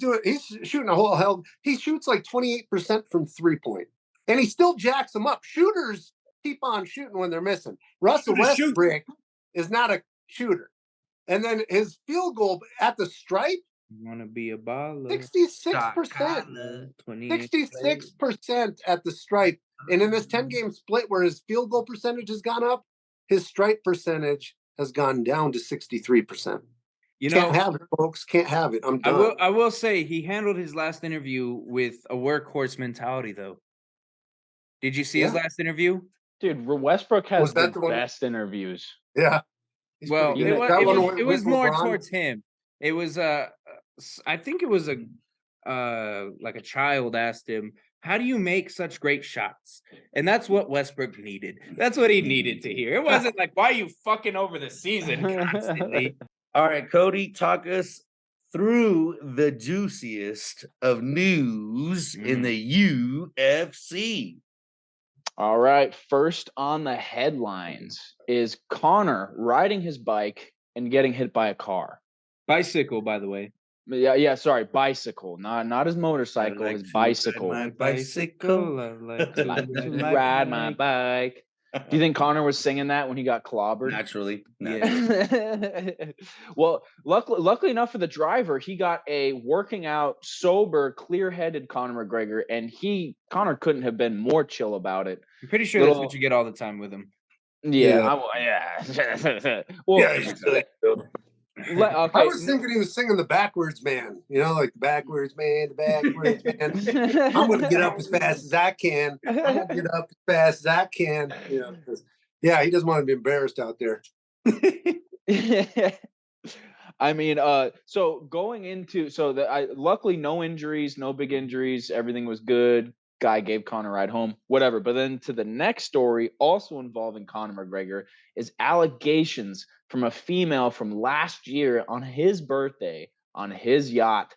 [SPEAKER 4] shooting a whole hell. He shoots like 28% from 3-point, and he still jacks them up. Shooters keep on shooting when they're missing. Russell
[SPEAKER 2] Shooters shoot.
[SPEAKER 4] Westbrook is not a shooter, and then his field goal at the stripe.
[SPEAKER 2] You want to be a baller?
[SPEAKER 4] 66%.
[SPEAKER 2] 28
[SPEAKER 4] 66% at the stripe. And in this 10-game split where his field goal percentage has gone up, his stripe percentage has gone down to 63%.
[SPEAKER 2] You
[SPEAKER 4] Can't
[SPEAKER 2] know,
[SPEAKER 4] have it, folks. Can't have it. I'm done.
[SPEAKER 2] I will say he handled his last interview with a workhorse mentality, though. Did you see his
[SPEAKER 4] Yeah.
[SPEAKER 2] last interview?
[SPEAKER 3] Dude, Westbrook has
[SPEAKER 4] Was that
[SPEAKER 3] the
[SPEAKER 4] the one-
[SPEAKER 3] best interviews.
[SPEAKER 4] Yeah. He's
[SPEAKER 2] Well,
[SPEAKER 4] pretty
[SPEAKER 2] it
[SPEAKER 4] good.
[SPEAKER 2] was,
[SPEAKER 4] That
[SPEAKER 2] it
[SPEAKER 4] one
[SPEAKER 2] was, it
[SPEAKER 4] with
[SPEAKER 2] was more
[SPEAKER 4] LeBron.
[SPEAKER 2] towards him. It was I think it was a like a child asked him, how do you make such great shots? And that's what Westbrook needed. That's what he needed to hear. It wasn't like, why are you fucking over the season constantly?
[SPEAKER 1] All right, Cody, talk us through the juiciest of news in the UFC.
[SPEAKER 3] All right. First on the headlines is Connor riding his bike and getting hit by a car.
[SPEAKER 2] Bicycle, by the way.
[SPEAKER 3] Yeah, sorry, bicycle. Not his motorcycle,
[SPEAKER 1] like
[SPEAKER 3] his
[SPEAKER 1] to ride
[SPEAKER 3] bicycle.
[SPEAKER 1] my bicycle.
[SPEAKER 2] I like to
[SPEAKER 3] Like to
[SPEAKER 2] ride
[SPEAKER 3] ride my bike. Do you think Connor was singing that when he got clobbered?
[SPEAKER 1] Naturally.
[SPEAKER 2] Yeah.
[SPEAKER 3] Well, luckily enough for the driver, he got a working out, sober, clear-headed Conor McGregor, and Connor couldn't have been more chill about it.
[SPEAKER 2] I'm pretty sure that's what you get all the time with him.
[SPEAKER 3] Yeah. Well,
[SPEAKER 4] Yeah, he's good.
[SPEAKER 3] okay.
[SPEAKER 4] I was thinking he was singing the backwards man, like the backwards man, the backwards man. I'm gonna get up as fast as I can. I'm gonna get up as fast as I can. Yeah, he doesn't want to be embarrassed out there.
[SPEAKER 3] I mean, so going into luckily no injuries, no big injuries, everything was good. Guy gave Conor a ride home, whatever. But then to the next story, also involving Conor McGregor, is allegations from a female from last year on his birthday on his yacht.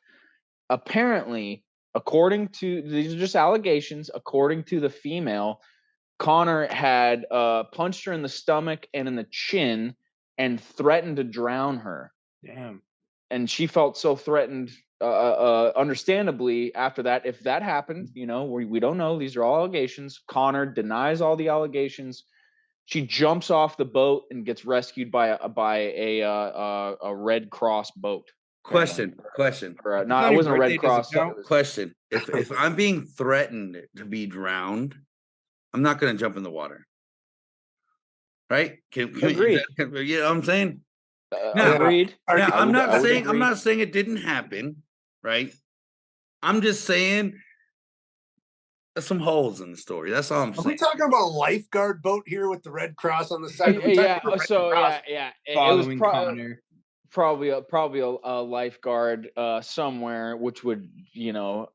[SPEAKER 3] Apparently, according to these are just allegations, according to the female, Conor had punched her in the stomach and in the chin and threatened to drown her.
[SPEAKER 2] Damn.
[SPEAKER 3] And she felt so threatened, understandably, after that. If that happened, we don't know. These are all allegations. Conor denies all the allegations. She jumps off the boat and gets rescued by a Red Cross boat.
[SPEAKER 1] Question.
[SPEAKER 3] No, it wasn't a Red Cross.
[SPEAKER 1] Question. If I'm being threatened to be drowned, I'm not going to jump in the water. Right?
[SPEAKER 3] Agreed.
[SPEAKER 1] You know what I'm saying?
[SPEAKER 3] Agreed.
[SPEAKER 1] Now, I'm not
[SPEAKER 3] agree.
[SPEAKER 1] saying it didn't happen, right? I'm just saying some holes in the story. That's all I'm
[SPEAKER 4] Are we
[SPEAKER 1] saying.
[SPEAKER 4] talking about a lifeguard boat here with the Red Cross on the side? Are we talking
[SPEAKER 3] Yeah.
[SPEAKER 4] about Red
[SPEAKER 3] So
[SPEAKER 4] Cross?
[SPEAKER 3] yeah. It was
[SPEAKER 2] Following Connor.
[SPEAKER 3] probably a lifeguard somewhere, which would,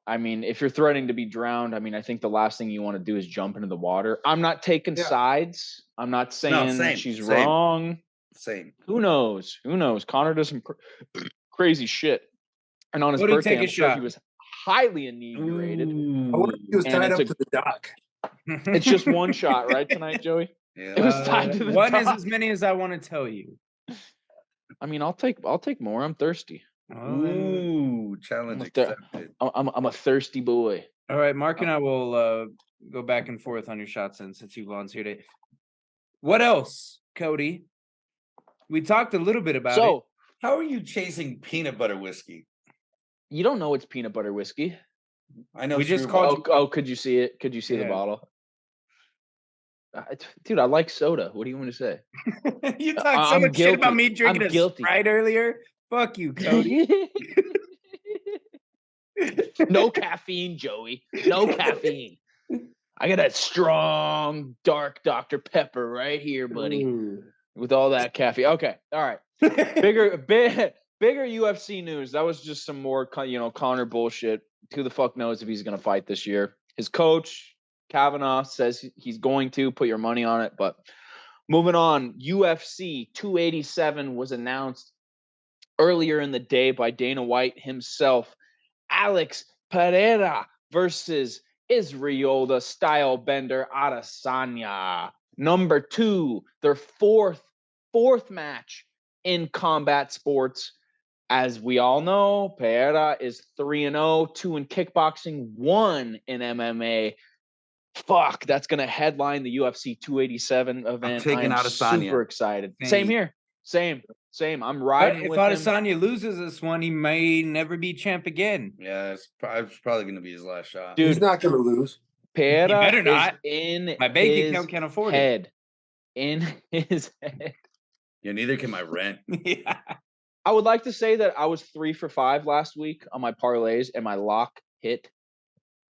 [SPEAKER 3] I mean, if you're threatening to be drowned, I mean, I think the last thing you want to do is jump into the water. I'm not taking
[SPEAKER 4] Yeah.
[SPEAKER 3] sides. I'm not saying
[SPEAKER 1] same,
[SPEAKER 3] she's
[SPEAKER 1] same.
[SPEAKER 3] wrong.
[SPEAKER 1] Same.
[SPEAKER 3] Who knows? Connor does some crazy shit. And on his
[SPEAKER 2] Cody,
[SPEAKER 3] birthday,
[SPEAKER 2] take a
[SPEAKER 3] I'm sure he
[SPEAKER 2] shot.
[SPEAKER 3] was highly inebriated.
[SPEAKER 4] I wonder if he was
[SPEAKER 3] And
[SPEAKER 4] tied
[SPEAKER 3] it's
[SPEAKER 4] up to the dock.
[SPEAKER 3] It's just one shot, right, tonight, Joey?
[SPEAKER 1] Yeah.
[SPEAKER 3] It was tied to the
[SPEAKER 2] one is
[SPEAKER 3] dock.
[SPEAKER 2] as many as I want to tell you.
[SPEAKER 3] I mean, I'll take more. I'm thirsty.
[SPEAKER 2] Well, then-
[SPEAKER 1] Ooh, challenge
[SPEAKER 3] I'm a
[SPEAKER 1] accepted.
[SPEAKER 3] I'm a thirsty boy.
[SPEAKER 2] all right, Mark and I will go back and forth on your shots since you volunteered it. What else, Cody? We talked a little bit about it.
[SPEAKER 3] So
[SPEAKER 1] How are you chasing peanut butter whiskey?
[SPEAKER 3] you don't know it's peanut butter whiskey.
[SPEAKER 1] I know
[SPEAKER 2] We just
[SPEAKER 1] Screwball.
[SPEAKER 2] called
[SPEAKER 3] Oh, could you see it? Could you see the
[SPEAKER 2] Yeah.
[SPEAKER 3] bottle? Dude, I like soda. What do you want me to say?
[SPEAKER 2] you talked so
[SPEAKER 3] I'm
[SPEAKER 2] much shit about
[SPEAKER 3] guilty.
[SPEAKER 2] me drinking
[SPEAKER 3] I'm
[SPEAKER 2] a
[SPEAKER 3] guilty.
[SPEAKER 2] Sprite earlier. Fuck you, Cody.
[SPEAKER 3] No caffeine, Joey. No caffeine. I got that strong, dark Dr. Pepper right here, buddy,
[SPEAKER 2] Ooh.
[SPEAKER 3] with all that caffeine. Okay, all right. Bigger UFC news. That was just some more, Connor bullshit. Who the fuck knows if he's going to fight this year? His coach, Kavanaugh, says he's going to. Put your money on it. But moving on, UFC 287 was announced earlier in the day by Dana White himself. Alex Pereira versus Israel the Stylebender Adesanya. Number 2, their fourth match in combat sports. As we all know, Pereira is 3-0, 2 in kickboxing, 1 in MMA. Fuck, that's going to headline the UFC 287 event.
[SPEAKER 1] taking
[SPEAKER 3] I am
[SPEAKER 1] Adesanya.
[SPEAKER 3] super excited.
[SPEAKER 2] Same.
[SPEAKER 3] Same here. Same. I'm
[SPEAKER 2] But
[SPEAKER 3] riding
[SPEAKER 2] if
[SPEAKER 3] with him.
[SPEAKER 2] Adesanya loses this one, he may never be champ again.
[SPEAKER 1] Yeah, it's probably going to be his last shot.
[SPEAKER 3] Dude,
[SPEAKER 4] He's not going to lose.
[SPEAKER 3] Pereira
[SPEAKER 2] better
[SPEAKER 3] is
[SPEAKER 2] not.
[SPEAKER 3] in
[SPEAKER 2] My bank
[SPEAKER 3] his
[SPEAKER 2] account can't afford it.
[SPEAKER 3] head. In his head.
[SPEAKER 1] Yeah, neither can my rent.
[SPEAKER 2] Yeah.
[SPEAKER 3] I would like to say that I was 3 for 5 last week on my parlays and my lock hit.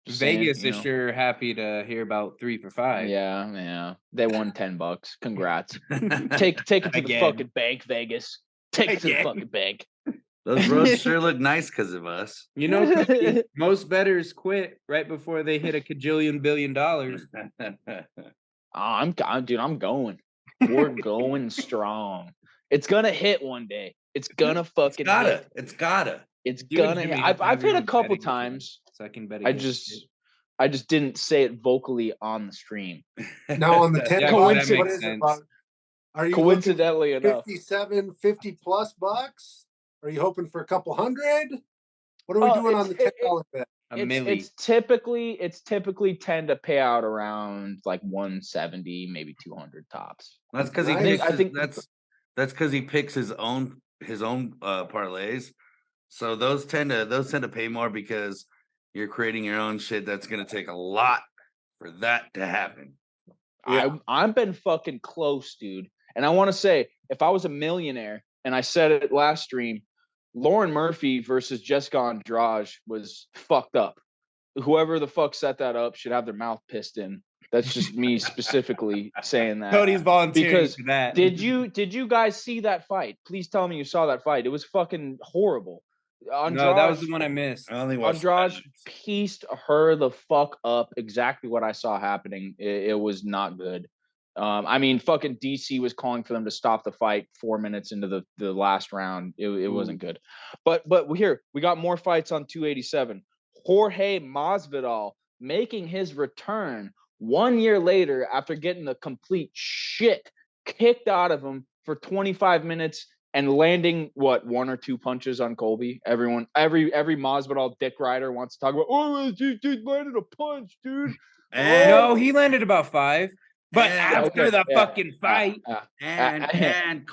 [SPEAKER 3] Just saying,
[SPEAKER 2] Vegas is sure happy to hear about 3 for 5.
[SPEAKER 3] Yeah. They won $10. Congrats. Take it to the
[SPEAKER 2] Again.
[SPEAKER 3] fucking bank, Vegas. Take it to the
[SPEAKER 2] Again.
[SPEAKER 3] fucking bank.
[SPEAKER 1] Those roads sure look nice because of us.
[SPEAKER 2] You know, Cody, most bettors quit right before they hit $1 billion.
[SPEAKER 3] I'm going. We're going strong. It's gonna hit one day. It's gonna fucking hit.
[SPEAKER 1] It's gotta.
[SPEAKER 3] It's
[SPEAKER 2] You and
[SPEAKER 3] gonna
[SPEAKER 2] Jimmy
[SPEAKER 3] hit.
[SPEAKER 2] have to
[SPEAKER 3] I've
[SPEAKER 2] have
[SPEAKER 3] hit
[SPEAKER 2] your
[SPEAKER 3] a
[SPEAKER 2] own
[SPEAKER 3] couple
[SPEAKER 2] betting machine,
[SPEAKER 3] times.
[SPEAKER 2] so I can bet
[SPEAKER 3] I
[SPEAKER 2] against
[SPEAKER 3] just didn't say it vocally on the stream.
[SPEAKER 4] Now on the 10
[SPEAKER 2] Yeah,
[SPEAKER 4] bucks,
[SPEAKER 3] that
[SPEAKER 4] what
[SPEAKER 2] makes
[SPEAKER 4] is it,
[SPEAKER 2] sense.
[SPEAKER 4] Bob? Are you
[SPEAKER 3] Coincidentally enough.
[SPEAKER 4] 57, 50 plus bucks? Are you hoping for a couple hundred? What are we doing on the $10 bet?
[SPEAKER 2] a milli.
[SPEAKER 3] It's typically tend to pay out around like 170, maybe 200 tops.
[SPEAKER 1] That's because he
[SPEAKER 4] Nice.
[SPEAKER 1] picks
[SPEAKER 3] I think-
[SPEAKER 1] that's because he picks his own parlays. So those tend to pay more because you're creating your own shit. That's gonna take a lot for that to happen.
[SPEAKER 3] I've been fucking close, dude. And I want to say, if I was a millionaire, and I said it last stream, Lauren Murphy versus Jessica Andrade was fucked up. Whoever the fuck set that up should have their mouth pissed in. That's just me specifically saying that.
[SPEAKER 2] Cody's volunteering
[SPEAKER 3] Because
[SPEAKER 2] for that.
[SPEAKER 3] Did you guys see that fight? Please tell me you saw that fight. It was fucking horrible.
[SPEAKER 2] No, that was the one I missed.
[SPEAKER 1] I only watched
[SPEAKER 3] Andrade pieced her the fuck up. Exactly what I saw happening. It was not good. I mean, fucking DC was calling for them to stop the fight 4 minutes into the last round. It wasn't good. But here we got more fights on 287. Jorge Masvidal making his return 1 year later after getting the complete shit kicked out of him for 25 minutes and landing what, 1 or 2 punches on Colby. Every Masvidal dick rider wants to talk about, oh, dude landed a punch, dude.
[SPEAKER 2] No, he landed about 5. But
[SPEAKER 1] And-
[SPEAKER 2] after the fucking fight,
[SPEAKER 1] and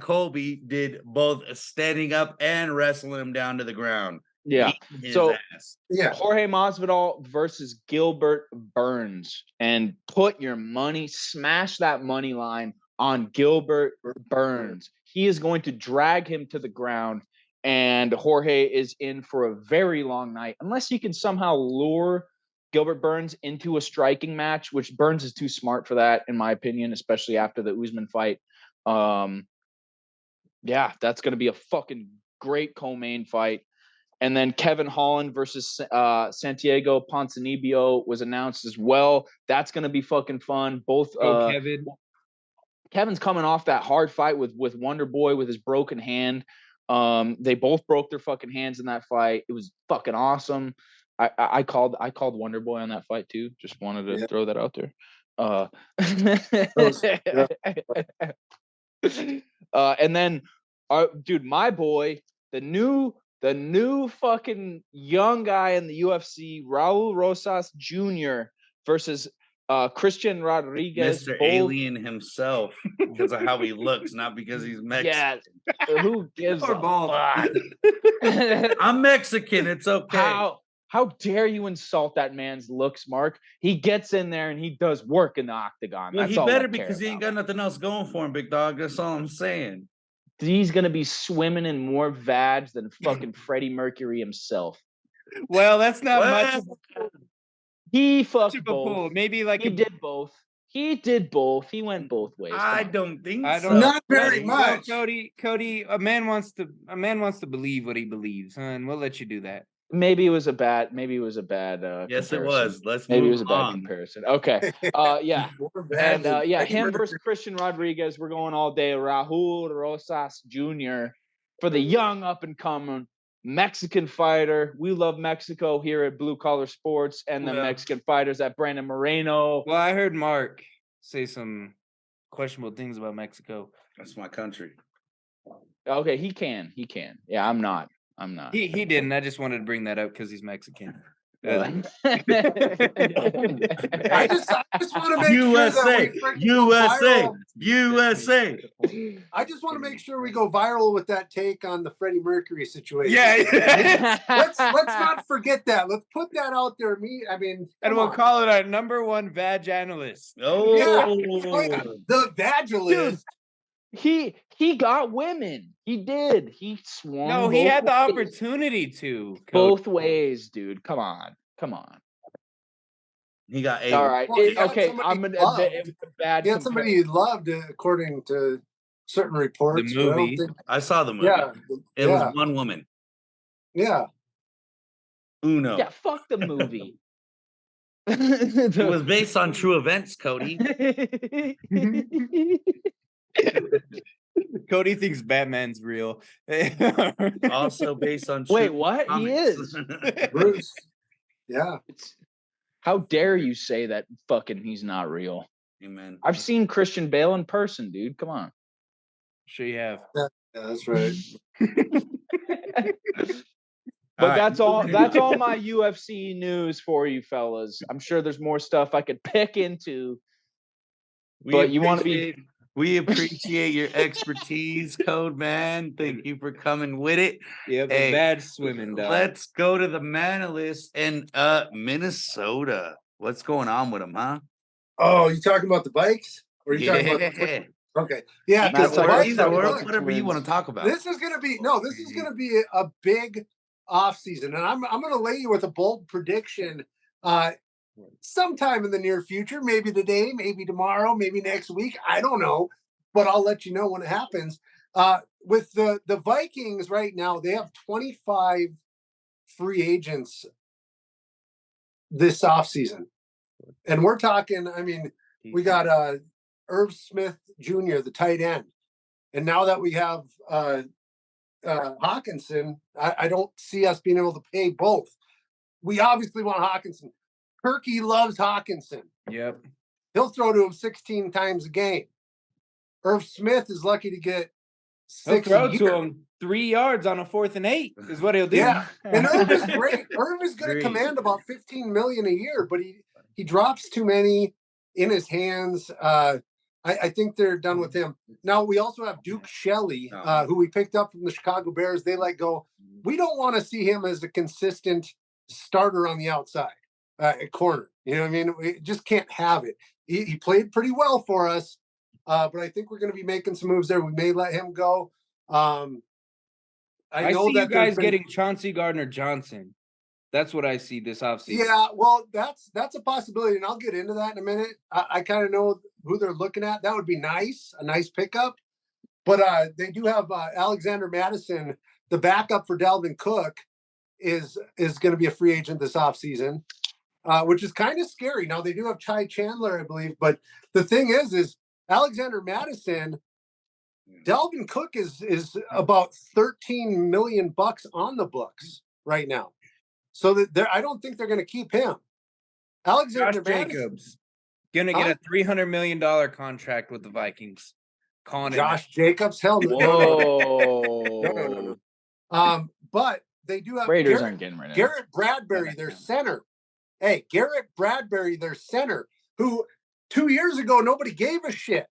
[SPEAKER 1] Colby did both standing up and wrestling him down to the ground.
[SPEAKER 3] Yeah.
[SPEAKER 1] Beating his
[SPEAKER 3] So-
[SPEAKER 1] ass.
[SPEAKER 4] Yeah.
[SPEAKER 3] Jorge Masvidal versus Gilbert Burns, and put your money, smash that money line on Gilbert Burns. He is going to drag him to the ground, and Jorge is in for a very long night, unless he can somehow lure Gilbert Burns into a striking match, which Burns is too smart for that, in my opinion, especially after the Usman fight. Yeah, that's going to be a fucking great co-main fight. And then Kevin Holland versus Santiago Ponzinibbio was announced as well. That's going to be fucking fun. Both
[SPEAKER 2] Kevin.
[SPEAKER 3] Kevin's coming off that hard fight with Wonder Boy with his broken hand. They both broke their fucking hands in that fight. It was fucking awesome. I called Wonder Boy on that fight too. Just wanted to throw that out there. And then, dude, my boy, the new fucking young guy in the UFC, Raul Rosas Jr. versus Christian Rodriguez.
[SPEAKER 1] Mr. Alien himself, because of how he looks, not because he's Mexican.
[SPEAKER 3] Yeah, who gives a fuck?
[SPEAKER 1] I'm Mexican. It's okay.
[SPEAKER 3] How dare you insult that man's looks, Mark? He gets in there and he does work in the octagon.
[SPEAKER 1] Well,
[SPEAKER 3] That's
[SPEAKER 1] he
[SPEAKER 3] all
[SPEAKER 1] better
[SPEAKER 3] I care
[SPEAKER 1] because he ain't
[SPEAKER 3] about.
[SPEAKER 1] got nothing else going for him, big dog. That's all I'm saying.
[SPEAKER 3] He's gonna be swimming in more vads than fucking Freddie Mercury himself.
[SPEAKER 2] Well, that's not much
[SPEAKER 3] He fucked
[SPEAKER 2] of a
[SPEAKER 3] both.
[SPEAKER 2] pull. Maybe like
[SPEAKER 3] He did both. He did both. He went both ways.
[SPEAKER 1] I don't think
[SPEAKER 2] I
[SPEAKER 1] so.
[SPEAKER 2] don't
[SPEAKER 4] Not very
[SPEAKER 1] buddy.
[SPEAKER 4] much.
[SPEAKER 2] Cody, a man wants to believe what he believes, and we'll let you do that.
[SPEAKER 3] Maybe it was a bad.
[SPEAKER 1] Yes, it
[SPEAKER 3] comparison.
[SPEAKER 1] was. Let's
[SPEAKER 3] Maybe it
[SPEAKER 1] move
[SPEAKER 3] was a bad
[SPEAKER 1] on.
[SPEAKER 3] comparison. Okay. Yeah. And him versus Christian Rodriguez. We're going all day. Raul Rosas Jr. for the young up and coming Mexican fighter. We love Mexico here at Blue Collar Sports, and the Mexican fighters at Brandon Moreno.
[SPEAKER 2] Well, I heard Mark say some questionable things about Mexico.
[SPEAKER 1] That's my country.
[SPEAKER 3] Okay, he can. Yeah, I'm not.
[SPEAKER 2] He didn't. I just wanted to bring that up because he's Mexican.
[SPEAKER 4] I just want to make
[SPEAKER 1] USA,
[SPEAKER 4] sure that we freaking go
[SPEAKER 1] USA,
[SPEAKER 4] viral.
[SPEAKER 1] USA.
[SPEAKER 4] I just want to make sure we go viral with that take on the Freddie Mercury situation.
[SPEAKER 2] Yeah.
[SPEAKER 4] let's not forget that. Let's put that out there.
[SPEAKER 2] And
[SPEAKER 4] come
[SPEAKER 2] we'll
[SPEAKER 4] on.
[SPEAKER 2] call it our number one vag analyst.
[SPEAKER 1] Oh,
[SPEAKER 4] The Vagilist.
[SPEAKER 3] He got women. He did. He swung.
[SPEAKER 2] No, he
[SPEAKER 3] both
[SPEAKER 2] had the
[SPEAKER 3] ways.
[SPEAKER 2] opportunity to. Cody.
[SPEAKER 3] Both ways, dude. Come on.
[SPEAKER 1] he got
[SPEAKER 3] All right.
[SPEAKER 4] Well, he got
[SPEAKER 3] Okay.
[SPEAKER 4] somebody
[SPEAKER 3] I'm
[SPEAKER 4] he
[SPEAKER 3] gonna.
[SPEAKER 4] loved.
[SPEAKER 3] It was a bad.
[SPEAKER 4] He had somebody he loved, according to certain reports.
[SPEAKER 2] The
[SPEAKER 4] but I don't
[SPEAKER 2] movie.
[SPEAKER 4] think-
[SPEAKER 1] I saw the movie.
[SPEAKER 4] Yeah.
[SPEAKER 1] It was one woman.
[SPEAKER 4] Yeah.
[SPEAKER 1] Uno.
[SPEAKER 3] Yeah. Fuck the movie.
[SPEAKER 1] It was based on true events, Cody.
[SPEAKER 2] Cody thinks Batman's real.
[SPEAKER 1] Also based on true
[SPEAKER 3] Wait, what? He
[SPEAKER 1] comics.
[SPEAKER 3] is.
[SPEAKER 4] Bruce. Yeah.
[SPEAKER 3] How dare you say that fucking he's not real?
[SPEAKER 1] Amen.
[SPEAKER 3] I've seen Christian Bale in person, dude. Come on.
[SPEAKER 2] Sure you have.
[SPEAKER 4] Yeah, that's right.
[SPEAKER 3] But
[SPEAKER 1] right.
[SPEAKER 3] that's all my UFC news for you fellas. I'm sure there's more stuff I could pick into. But you wanna be-
[SPEAKER 1] We appreciate your expertise, Code Man. Thank you for coming with it.
[SPEAKER 2] Yeah, the
[SPEAKER 1] Hey,
[SPEAKER 2] bad swimming dog.
[SPEAKER 1] Let's go to the Manalist in Minnesota. What's going on with them, huh?
[SPEAKER 4] Oh, you talking about the bikes? Or you talking about the Okay. Yeah,
[SPEAKER 3] Matt's
[SPEAKER 4] because the
[SPEAKER 3] like,
[SPEAKER 4] bikes
[SPEAKER 3] either
[SPEAKER 4] are
[SPEAKER 3] or,
[SPEAKER 4] good.
[SPEAKER 1] whatever you want to talk about.
[SPEAKER 4] This is gonna be a big off season, and I'm gonna lay you with a bold prediction. Sometime in the near future, maybe today, maybe tomorrow, maybe next week. I don't know, but I'll let you know when it happens. With the Vikings right now, they have 25 free agents this offseason. And we're talking, I mean, we got Irv Smith Jr., the tight end. And now that we have Hawkinson, I don't see us being able to pay both. We obviously want Hawkinson. Turkey loves Hawkinson.
[SPEAKER 2] Yep.
[SPEAKER 4] He'll throw to him 16 times a game. Irv Smith is lucky to get
[SPEAKER 2] He'll
[SPEAKER 4] 6
[SPEAKER 2] throw
[SPEAKER 4] a year.
[SPEAKER 2] to him 3 yards on a 4th and 8 is what he'll do.
[SPEAKER 4] Yeah, and Irv is great. Irv is going to
[SPEAKER 1] Great.
[SPEAKER 4] command about 15 million a year, but he drops too many in his hands. I think they're done with him. Now we also have Duke Shelley, who we picked up from the Chicago Bears. They let go. We don't want to see him as a consistent starter on the outside at corner. You know what I mean? We just can't have it. He played pretty well for us, but I think we're going to be making some moves there. We may let him go. I know
[SPEAKER 2] see
[SPEAKER 4] that
[SPEAKER 2] you guys
[SPEAKER 4] there's been-
[SPEAKER 2] getting Chauncey Gardner-Johnson. That's what I see this offseason.
[SPEAKER 4] Yeah, well, that's a possibility, and I'll get into that in a minute. I kind of know who they're looking at. That would be nice, a nice pickup. But they do have Alexander Madison, the backup for Dalvin Cook, is going to be a free agent this offseason, which is kind of scary. Now they do have Ty Chandler, I believe, but the thing is Alexander Madison, Dalvin Cook is about 13 million bucks on the books right now. So that I don't think they're going to keep him. Alexander
[SPEAKER 2] Josh
[SPEAKER 4] Madison,
[SPEAKER 2] Jacobs gonna get a $300 million contract with the Vikings. Calling
[SPEAKER 4] Josh Jacobs, hell no.
[SPEAKER 3] Whoa.
[SPEAKER 4] No. But they do have
[SPEAKER 3] Raiders aren't getting rid of him.
[SPEAKER 4] Garrett Bradbury, their center. Hey, Garrett Bradbury, their center, who 2 years ago nobody gave a shit.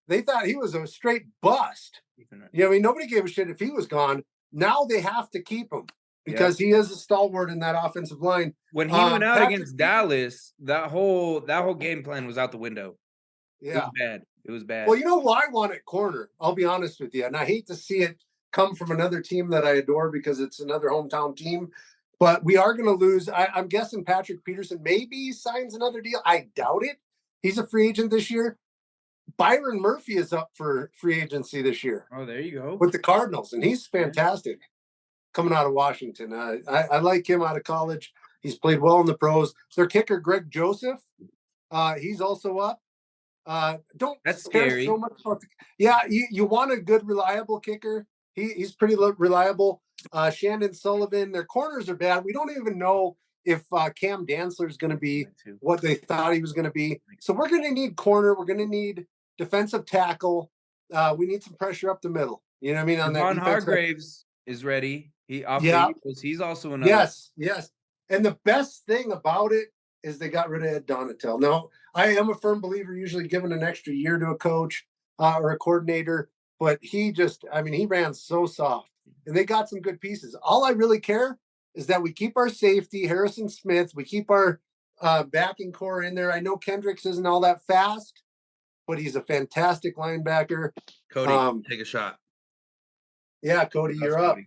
[SPEAKER 4] They thought he was a straight bust. You know, I mean, nobody gave a shit if he was gone. Now they have to keep him because he is a stalwart in that offensive line.
[SPEAKER 2] When he went out against Dallas, that whole game plan was out the window.
[SPEAKER 4] Yeah.
[SPEAKER 2] It was bad. It was bad.
[SPEAKER 4] Well, you know who I want at corner? I'll be honest with you. And I hate to see it come from another team that I adore because it's another hometown team. But we are going to lose. I'm guessing Patrick Peterson maybe signs another deal. I doubt it. He's a free agent this year. Byron Murphy is up for free agency this year.
[SPEAKER 2] Oh, there you go.
[SPEAKER 4] With the Cardinals, and he's fantastic coming out of Washington. I like him out of college. He's played well in the pros. Their kicker, Greg Joseph, he's also up.
[SPEAKER 2] That's scary.
[SPEAKER 4] So much about you want a good, reliable kicker. He's pretty reliable. Shandon Sullivan, their corners are bad. We don't even know if Cam Dantzler is going to be what they thought he was going to be. So we're going to need corner. We're going to need defensive tackle. We need some pressure up the middle. You know what I mean? On that
[SPEAKER 2] Devon Hargraves is ready. He's also another.
[SPEAKER 4] Yes. And the best thing about it is they got rid of Ed Donatel. Now, I am a firm believer usually giving an extra year to a coach or a coordinator, but he ran so soft. And they got some good pieces. All I really care is that we keep our safety, Harrison Smith. We keep our backing core in there. I know Kendricks isn't all that fast, but he's a fantastic linebacker.
[SPEAKER 1] Cody, take a shot.
[SPEAKER 4] Yeah, Cody, you're up.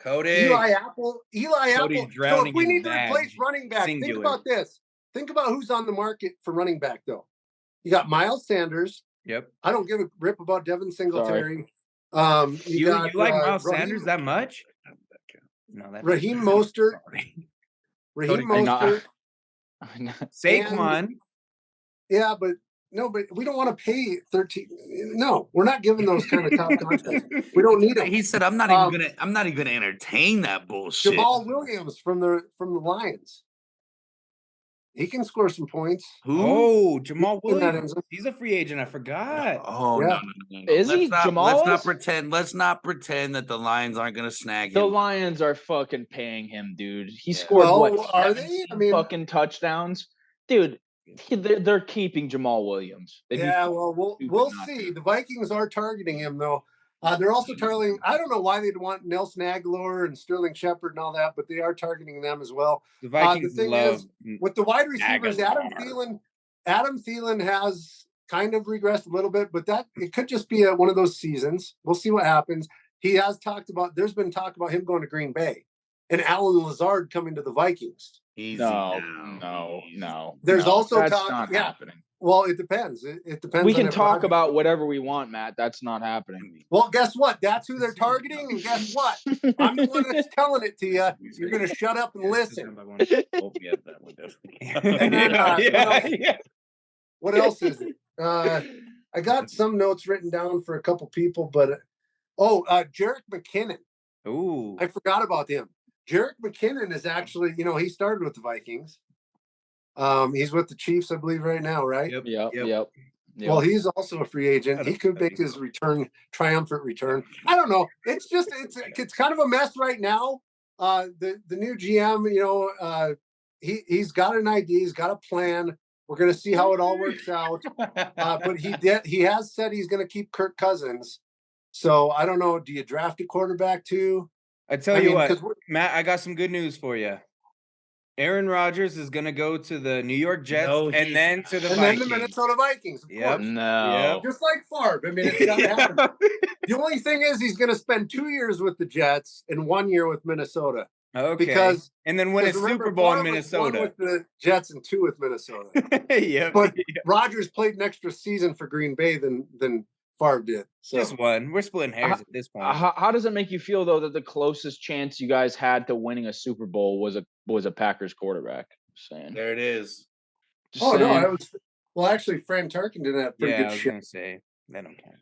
[SPEAKER 1] Cody.
[SPEAKER 4] Eli Apple. So if we need to replace running back,
[SPEAKER 2] Singular.
[SPEAKER 4] think about this. Think about who's on the market for running back, though. You got Miles Sanders.
[SPEAKER 2] Yep.
[SPEAKER 4] I don't give a rip about Devin Singletary.
[SPEAKER 2] You like Miles Sanders that much? No,
[SPEAKER 4] Raheem Mostert.
[SPEAKER 2] Saquon.
[SPEAKER 4] Yeah, but we don't want to pay 13. No, we're not giving those kind of top contracts. We don't need it.
[SPEAKER 1] He said, "I'm not even gonna entertain that bullshit."
[SPEAKER 4] Jamal Williams from the Lions. He can score some points.
[SPEAKER 1] Who?
[SPEAKER 2] Oh, Jamal Williams. He's a free agent. I forgot.
[SPEAKER 1] Oh,
[SPEAKER 4] yeah.
[SPEAKER 1] No.
[SPEAKER 3] Is he? Jamal?
[SPEAKER 1] Let's not pretend that the Lions aren't going to snag
[SPEAKER 3] The
[SPEAKER 1] him.
[SPEAKER 3] Lions are fucking paying him, dude. He scored
[SPEAKER 4] are they? I mean,
[SPEAKER 3] fucking touchdowns, dude. They're keeping Jamal Williams.
[SPEAKER 4] We'll see. The Vikings are targeting him though. They're also targeting. I don't know why they'd want Nelson Aguilar and Sterling Shepard and all that, but they are targeting them as well.
[SPEAKER 2] The Vikings
[SPEAKER 4] the thing
[SPEAKER 2] love
[SPEAKER 4] is, with the wide receivers, Adam Thielen has kind of regressed a little bit, but that it could just be one of those seasons. We'll see what happens. He has talked about. There's been talk about him going to Green Bay, and Alan Lazard coming to the Vikings.
[SPEAKER 3] No.
[SPEAKER 4] There's also
[SPEAKER 3] that's
[SPEAKER 4] talk.
[SPEAKER 3] Not
[SPEAKER 4] yeah.
[SPEAKER 3] happening.
[SPEAKER 4] Well, it depends. It depends.
[SPEAKER 3] We can talk about whatever we want, Matt. That's not happening.
[SPEAKER 4] Well, guess what? That's who they're targeting, and guess what? I'm the one that's telling it to you. You're going to shut up and listen. What else is it? I got some notes written down for a couple people, but Jerick McKinnon.
[SPEAKER 2] Ooh,
[SPEAKER 4] I forgot about him. Jerick McKinnon is actually, he started with the Vikings. He's with the Chiefs, I believe, right now, right?
[SPEAKER 3] Yep.
[SPEAKER 4] Well, he's also a free agent. He could make his triumphant return. I don't know. It's just it's kind of a mess right now. The new GM, he's got an idea, he's got a plan. We're gonna see how it all works out. But he has said he's gonna keep Kirk Cousins. So I don't know. Do you draft a quarterback too?
[SPEAKER 2] I tell you what, Matt, I got some good news for you. Aaron Rodgers is going to go to the New York Jets and then to the Vikings.
[SPEAKER 4] Then the Minnesota Vikings, of course.
[SPEAKER 3] No.
[SPEAKER 4] Just like Favre. I mean, it's got to happen. The only thing is he's going to spend 2 years with the Jets and 1 year with Minnesota.
[SPEAKER 2] Okay.
[SPEAKER 4] Because
[SPEAKER 2] and then win a
[SPEAKER 4] because remember,
[SPEAKER 2] Super Bowl in
[SPEAKER 4] Favre was one
[SPEAKER 2] Minnesota.
[SPEAKER 4] with the Jets and 2 with Minnesota.
[SPEAKER 2] Yep.
[SPEAKER 4] But Rodgers played an extra season for Green Bay than Favre did. So
[SPEAKER 2] Just one. We're splitting hairs at this point.
[SPEAKER 3] How does it make you feel though that the closest chance you guys had to winning a Super Bowl was a Packers quarterback? Just saying.
[SPEAKER 1] There it is.
[SPEAKER 3] Just
[SPEAKER 4] no,
[SPEAKER 3] saying.
[SPEAKER 4] I was actually Fran Tarkenton did have pretty
[SPEAKER 2] Yeah, I
[SPEAKER 4] good
[SPEAKER 2] was
[SPEAKER 4] shit.
[SPEAKER 2] gonna say they don't count.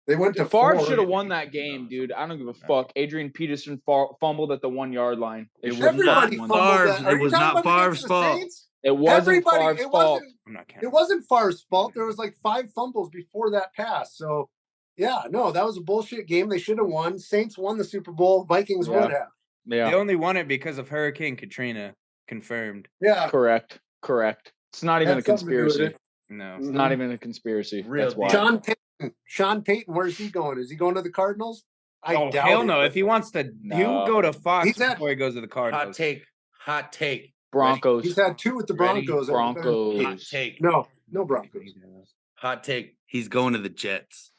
[SPEAKER 4] They went to
[SPEAKER 3] Favre
[SPEAKER 4] 4.
[SPEAKER 3] should have won that game, dude. I don't give a fuck. Adrian Peterson fumbled at the 1 yard line. They
[SPEAKER 1] It
[SPEAKER 3] should have
[SPEAKER 1] was not
[SPEAKER 4] Everybody
[SPEAKER 3] won
[SPEAKER 4] fumbled
[SPEAKER 3] that.
[SPEAKER 1] Favre's-
[SPEAKER 4] that. Are
[SPEAKER 1] it
[SPEAKER 4] you
[SPEAKER 1] was
[SPEAKER 4] talking
[SPEAKER 1] not
[SPEAKER 4] about against
[SPEAKER 1] Favre's
[SPEAKER 4] the
[SPEAKER 1] fault.
[SPEAKER 4] Saints?
[SPEAKER 3] It wasn't
[SPEAKER 4] Everybody,
[SPEAKER 3] Favre's
[SPEAKER 4] it
[SPEAKER 3] fault.
[SPEAKER 4] wasn't.
[SPEAKER 2] I'm not counting.
[SPEAKER 4] It wasn't Favre's fault. There was like 5 fumbles before that pass. So yeah, no, that was a bullshit game. They should have won. Saints won the Super Bowl. Vikings
[SPEAKER 3] Yeah.
[SPEAKER 4] would have.
[SPEAKER 3] Yeah,
[SPEAKER 2] They only won it because of Hurricane Katrina. Confirmed.
[SPEAKER 4] Yeah.
[SPEAKER 3] correct. It's not even a
[SPEAKER 4] Had something to do with
[SPEAKER 3] conspiracy.
[SPEAKER 4] it.
[SPEAKER 2] No.
[SPEAKER 3] It's not even a conspiracy.
[SPEAKER 1] Real
[SPEAKER 3] That's why.
[SPEAKER 1] deal.
[SPEAKER 4] Sean Payton, where's he going? Is he going to the Cardinals? I
[SPEAKER 2] Oh
[SPEAKER 4] doubt
[SPEAKER 2] hell
[SPEAKER 4] it,
[SPEAKER 2] no!
[SPEAKER 4] but
[SPEAKER 2] If he wants to, he will
[SPEAKER 3] No.
[SPEAKER 2] go to Fox
[SPEAKER 4] He's at-
[SPEAKER 2] before he goes to the
[SPEAKER 1] Hot
[SPEAKER 2] Cardinals.
[SPEAKER 1] take. Hot take.
[SPEAKER 3] Broncos.
[SPEAKER 4] he's had 2 with the
[SPEAKER 1] Ready?
[SPEAKER 4] Broncos.
[SPEAKER 1] Hot
[SPEAKER 3] Broncos.
[SPEAKER 1] take.
[SPEAKER 4] No Broncos.
[SPEAKER 1] Hot take. He's going to the Jets.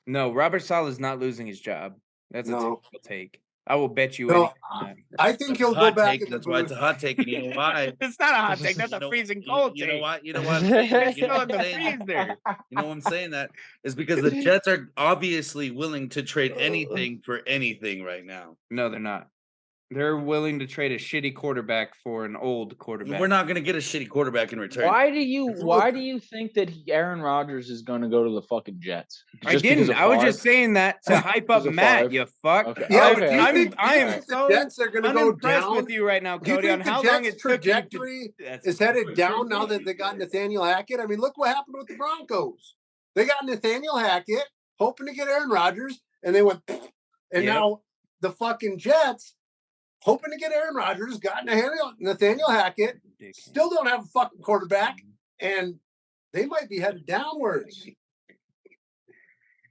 [SPEAKER 2] No, Robert Saleh is not losing his job. That's a
[SPEAKER 4] No.
[SPEAKER 2] typical take. I will bet you.
[SPEAKER 4] No,
[SPEAKER 2] anything on that.
[SPEAKER 4] I think he'll go
[SPEAKER 1] Hot
[SPEAKER 4] back
[SPEAKER 1] take.
[SPEAKER 4] in the
[SPEAKER 1] That's why it's a
[SPEAKER 4] booth.
[SPEAKER 1] hot take. And you know why?
[SPEAKER 2] It's not a hot take. That's
[SPEAKER 1] You
[SPEAKER 2] a
[SPEAKER 1] know-
[SPEAKER 2] freezing
[SPEAKER 1] you-
[SPEAKER 2] cold
[SPEAKER 1] you
[SPEAKER 2] take.
[SPEAKER 1] know what? You know what? I'm saying that? You know
[SPEAKER 2] Still
[SPEAKER 1] what
[SPEAKER 2] in the
[SPEAKER 1] I'm saying?
[SPEAKER 2] freezer.
[SPEAKER 1] You know what I'm saying that is because the Jets are obviously willing to trade anything for anything right now.
[SPEAKER 2] No, they're not. They're willing to trade a shitty quarterback for an old quarterback.
[SPEAKER 1] We're not going to get a shitty quarterback in return.
[SPEAKER 3] Why do you
[SPEAKER 4] It's
[SPEAKER 3] why
[SPEAKER 4] look-
[SPEAKER 3] do you think that Aaron Rodgers is going to go to the fucking Jets?
[SPEAKER 2] I
[SPEAKER 3] Just because
[SPEAKER 2] didn't.
[SPEAKER 3] of
[SPEAKER 2] I was
[SPEAKER 3] Favre?
[SPEAKER 2] just saying that to hype up
[SPEAKER 3] Because of
[SPEAKER 2] Matt.
[SPEAKER 3] Favre?
[SPEAKER 2] You fuck.
[SPEAKER 3] Okay.
[SPEAKER 4] Yeah,
[SPEAKER 3] Okay,
[SPEAKER 4] but do you
[SPEAKER 3] okay.
[SPEAKER 4] think,
[SPEAKER 2] I
[SPEAKER 4] do you
[SPEAKER 2] am
[SPEAKER 4] think
[SPEAKER 2] so
[SPEAKER 4] the Jets are going to go
[SPEAKER 2] unimpressed
[SPEAKER 4] down?
[SPEAKER 2] with you right now,
[SPEAKER 4] Do you
[SPEAKER 2] Cody, on
[SPEAKER 4] think the
[SPEAKER 2] how long
[SPEAKER 4] Jets'
[SPEAKER 2] it took you to.
[SPEAKER 4] trajectory is headed down now that they got Nathaniel Hackett? I mean, look what happened with the Broncos. They got Nathaniel Hackett, hoping to get Aaron Rodgers, and they went, and
[SPEAKER 2] Yep.
[SPEAKER 4] now the fucking Jets, hoping to get Aaron Rodgers, got Nathaniel Hackett, still don't have a fucking quarterback, and they might be headed downwards.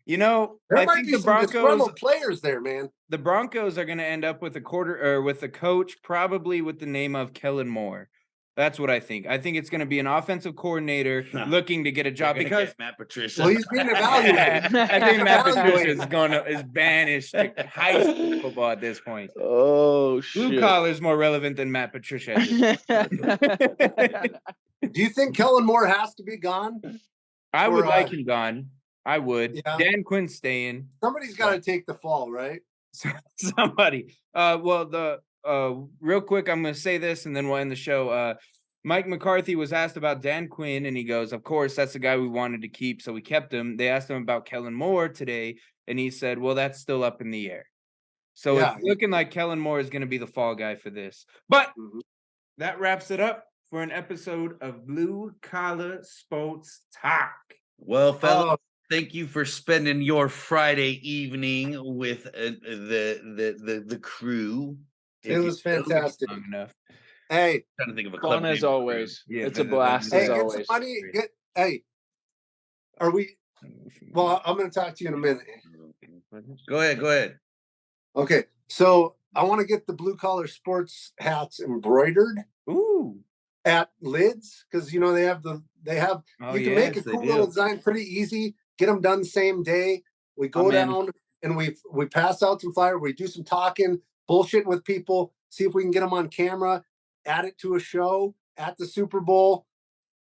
[SPEAKER 2] You know,
[SPEAKER 4] There
[SPEAKER 2] I
[SPEAKER 4] might
[SPEAKER 2] think
[SPEAKER 4] be
[SPEAKER 2] the
[SPEAKER 4] some
[SPEAKER 2] Broncos.
[SPEAKER 4] disgruntled players there, man.
[SPEAKER 2] The Broncos are going to end up with a with a coach, probably with the name of Kellen Moore. That's what I think. I think it's going to be an offensive coordinator looking to get a job
[SPEAKER 1] They're gonna
[SPEAKER 2] because
[SPEAKER 1] get Matt Patricia.
[SPEAKER 4] Well, he's being evaluated.
[SPEAKER 2] I think Matt Patricia
[SPEAKER 4] Evaluated.
[SPEAKER 2] is banished to high school football at this point.
[SPEAKER 3] Oh
[SPEAKER 2] Blue
[SPEAKER 3] shit.
[SPEAKER 2] collar is more relevant than Matt Patricia. At this point.
[SPEAKER 4] Do you think Kellen Moore has to be gone?
[SPEAKER 2] I would
[SPEAKER 4] Or,
[SPEAKER 2] like him gone. I would.
[SPEAKER 4] Yeah.
[SPEAKER 2] Dan Quinn's staying.
[SPEAKER 4] Somebody's got to take the fall, right?
[SPEAKER 2] Somebody. Real quick, I'm going to say this and then we'll end the show. Mike McCarthy was asked about Dan Quinn, and he goes, "Of course, that's the guy we wanted to keep, so we kept him." They asked him about Kellen Moore today, and he said, "Well, that's still up in the air." So
[SPEAKER 4] Yeah.
[SPEAKER 2] it's looking like Kellen Moore is going to be the fall guy for this. But
[SPEAKER 4] Mhm.
[SPEAKER 2] that wraps it up for an episode of Blue Collar Sports Talk.
[SPEAKER 1] Well, fellas,
[SPEAKER 4] Oh,
[SPEAKER 1] thank you for spending your Friday evening with the crew.
[SPEAKER 4] it
[SPEAKER 1] If
[SPEAKER 4] was
[SPEAKER 1] you will.
[SPEAKER 4] fantastic.
[SPEAKER 2] Long enough.
[SPEAKER 4] Hey,
[SPEAKER 1] Trying to think of a
[SPEAKER 3] Fun
[SPEAKER 1] clever
[SPEAKER 3] as
[SPEAKER 1] name for the
[SPEAKER 3] always.
[SPEAKER 2] Yeah,
[SPEAKER 3] It's a
[SPEAKER 2] but-
[SPEAKER 3] blast
[SPEAKER 4] hey,
[SPEAKER 3] as
[SPEAKER 4] get some
[SPEAKER 3] always.
[SPEAKER 4] money. Hey, are we? Well, I'm going to talk to you in a minute.
[SPEAKER 1] crew. Go ahead.
[SPEAKER 4] Okay, so I want to get the blue collar sports hats
[SPEAKER 2] Ooh.
[SPEAKER 4] at Lids because you know they have
[SPEAKER 2] Oh,
[SPEAKER 4] you can make a
[SPEAKER 2] yes, they
[SPEAKER 4] cool
[SPEAKER 2] do.
[SPEAKER 4] little design pretty easy. Get them done same day. We go
[SPEAKER 3] I'm in.
[SPEAKER 4] down and we pass out some flyer. We do some talking, bullshitting with people. See if we can get them on camera. Add it to a show at the Super Bowl.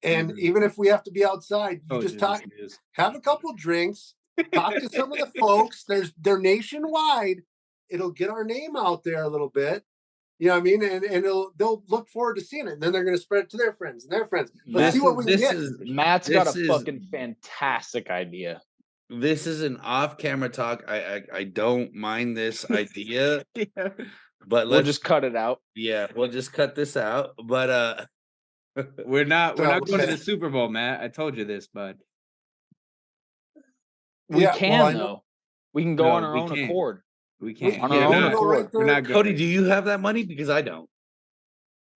[SPEAKER 4] And
[SPEAKER 2] Mhm.
[SPEAKER 4] even if we have to be outside, you
[SPEAKER 2] Oh,
[SPEAKER 4] just
[SPEAKER 2] Jesus,
[SPEAKER 4] talk,
[SPEAKER 2] it is.
[SPEAKER 4] have a couple drinks, talk to some of the folks. They're nationwide. It'll get our name out there a little bit. You know what I mean? And they'll look forward to seeing it. And then they're going to spread it to their friends and their friends. Let's see what we can get.
[SPEAKER 3] Matt's got
[SPEAKER 1] This
[SPEAKER 3] a
[SPEAKER 1] is-
[SPEAKER 3] fucking fantastic idea.
[SPEAKER 1] This is an off-camera talk. I don't mind this idea, but
[SPEAKER 3] We'll
[SPEAKER 1] let's
[SPEAKER 3] just cut it out.
[SPEAKER 1] we'll just cut this out. But
[SPEAKER 2] We're not
[SPEAKER 4] So,
[SPEAKER 2] going to
[SPEAKER 4] okay.
[SPEAKER 2] the Super Bowl, Matt. I told you this, bud.
[SPEAKER 3] We
[SPEAKER 4] Yeah,
[SPEAKER 3] can
[SPEAKER 4] well, I know-
[SPEAKER 3] though. We can go
[SPEAKER 2] No,
[SPEAKER 3] on our
[SPEAKER 2] we
[SPEAKER 3] own
[SPEAKER 2] can't.
[SPEAKER 3] accord.
[SPEAKER 2] We can't.
[SPEAKER 3] On
[SPEAKER 2] We're
[SPEAKER 3] our own
[SPEAKER 2] not-
[SPEAKER 3] accord.
[SPEAKER 2] We're not
[SPEAKER 1] Cody,
[SPEAKER 2] going.
[SPEAKER 1] do you have that money? Because I don't.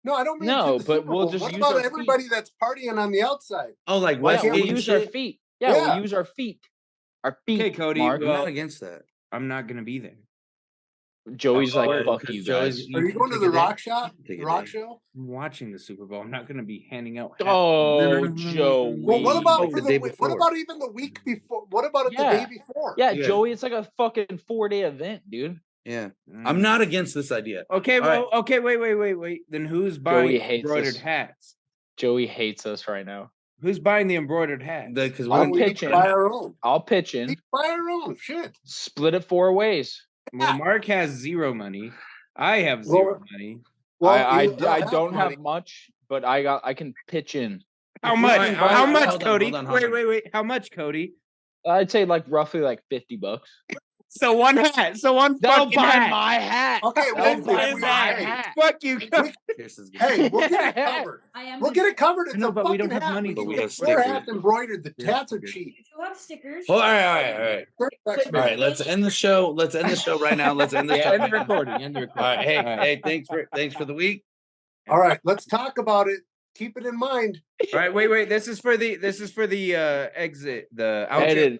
[SPEAKER 4] No, I don't mean
[SPEAKER 3] No,
[SPEAKER 4] to the
[SPEAKER 3] but
[SPEAKER 4] Super
[SPEAKER 3] we'll
[SPEAKER 4] Bowl.
[SPEAKER 3] just
[SPEAKER 4] What
[SPEAKER 3] use
[SPEAKER 4] about
[SPEAKER 3] our feet.
[SPEAKER 4] everybody that's partying on the outside?
[SPEAKER 1] Oh, like
[SPEAKER 4] Why
[SPEAKER 3] Yeah,
[SPEAKER 1] Westgate
[SPEAKER 3] we'll
[SPEAKER 1] and
[SPEAKER 3] use our
[SPEAKER 1] shit?
[SPEAKER 3] feet. Yeah,
[SPEAKER 4] Yeah.
[SPEAKER 3] we'll use our feet. Our feet.
[SPEAKER 2] Okay, Cody,
[SPEAKER 3] Mark.
[SPEAKER 1] I'm
[SPEAKER 2] well-
[SPEAKER 1] not against that.
[SPEAKER 2] I'm not going to be there.
[SPEAKER 3] Joey's like,
[SPEAKER 1] Oh,
[SPEAKER 3] fuck
[SPEAKER 1] because
[SPEAKER 3] you
[SPEAKER 1] Joey's-
[SPEAKER 3] guys.
[SPEAKER 1] You
[SPEAKER 4] Are you
[SPEAKER 1] can
[SPEAKER 4] going to
[SPEAKER 1] take
[SPEAKER 4] the
[SPEAKER 1] a day.
[SPEAKER 4] rock shop?
[SPEAKER 1] Take a
[SPEAKER 4] Rock
[SPEAKER 1] day.
[SPEAKER 4] show?
[SPEAKER 2] I'm watching the Super Bowl. I'm not going to be handing out.
[SPEAKER 3] Oh,
[SPEAKER 2] hats.
[SPEAKER 3] Joey.
[SPEAKER 4] Well, what about
[SPEAKER 1] Like
[SPEAKER 4] for
[SPEAKER 1] the day
[SPEAKER 4] what
[SPEAKER 1] before.
[SPEAKER 4] about even the week before? What about it the
[SPEAKER 3] Yeah.
[SPEAKER 4] day before?
[SPEAKER 3] Yeah,
[SPEAKER 1] Yeah.
[SPEAKER 3] Joey, it's like a fucking 4-day event, dude.
[SPEAKER 1] Yeah. I'm
[SPEAKER 2] Mm.
[SPEAKER 1] not against this idea.
[SPEAKER 2] Okay,
[SPEAKER 1] All right.
[SPEAKER 2] well, okay, wait. Then who's buying
[SPEAKER 3] hates
[SPEAKER 2] embroidered
[SPEAKER 3] us.
[SPEAKER 2] hats?
[SPEAKER 3] Joey hates us right now.
[SPEAKER 2] Who's buying the embroidered hats?
[SPEAKER 1] Because
[SPEAKER 3] I'm
[SPEAKER 4] We each
[SPEAKER 3] pitching.
[SPEAKER 4] buy our own.
[SPEAKER 3] I'll pitch in.
[SPEAKER 4] Each buy our own. Shit.
[SPEAKER 3] Split it 4 ways.
[SPEAKER 2] Well, Mark has zero money. I have zero
[SPEAKER 4] Well,
[SPEAKER 2] money.
[SPEAKER 3] I
[SPEAKER 4] you
[SPEAKER 3] don't
[SPEAKER 4] money.
[SPEAKER 3] have much, but I can pitch in.
[SPEAKER 2] How
[SPEAKER 1] we-
[SPEAKER 2] much?
[SPEAKER 1] all right,
[SPEAKER 2] How
[SPEAKER 1] all right,
[SPEAKER 2] much,
[SPEAKER 1] hold on,
[SPEAKER 2] Cody?
[SPEAKER 1] hold on, hold on.
[SPEAKER 2] Wait. How much, Cody?
[SPEAKER 3] I'd say like roughly like $50.
[SPEAKER 2] So one hat. So one
[SPEAKER 3] They'll
[SPEAKER 2] fucking
[SPEAKER 3] buy
[SPEAKER 2] hat.
[SPEAKER 3] my hat.
[SPEAKER 4] Okay,
[SPEAKER 3] They'll
[SPEAKER 4] well,
[SPEAKER 3] buy
[SPEAKER 2] His
[SPEAKER 3] my
[SPEAKER 2] hat.
[SPEAKER 3] hat.
[SPEAKER 2] Fuck you, Cody.
[SPEAKER 1] Pierce is good.
[SPEAKER 4] Hey, we'll get it covered.
[SPEAKER 5] I am.
[SPEAKER 4] We'll get it covered. It's
[SPEAKER 2] No,
[SPEAKER 4] a
[SPEAKER 2] but we don't
[SPEAKER 4] fucking
[SPEAKER 2] have
[SPEAKER 4] hat.
[SPEAKER 2] money
[SPEAKER 4] We
[SPEAKER 1] But
[SPEAKER 4] can
[SPEAKER 1] we
[SPEAKER 4] get
[SPEAKER 1] have
[SPEAKER 4] 4
[SPEAKER 1] stickers.
[SPEAKER 4] hats embroidered. The
[SPEAKER 1] We have
[SPEAKER 4] hats are
[SPEAKER 1] stickers.
[SPEAKER 4] cheap.
[SPEAKER 5] You have stickers.
[SPEAKER 1] Well, all right.
[SPEAKER 4] Thanks,
[SPEAKER 1] All
[SPEAKER 4] man.
[SPEAKER 1] right, let's end the show. Let's end the show right now. Let's end the show.
[SPEAKER 2] End
[SPEAKER 1] right
[SPEAKER 2] the
[SPEAKER 1] now.
[SPEAKER 2] recording. End the recording.
[SPEAKER 1] All right,
[SPEAKER 2] All right.
[SPEAKER 1] hey, thanks for the week.
[SPEAKER 4] All right, let's talk about it. Keep it in mind.
[SPEAKER 2] All right, wait. This is for the exit, the outro.
[SPEAKER 3] Editing.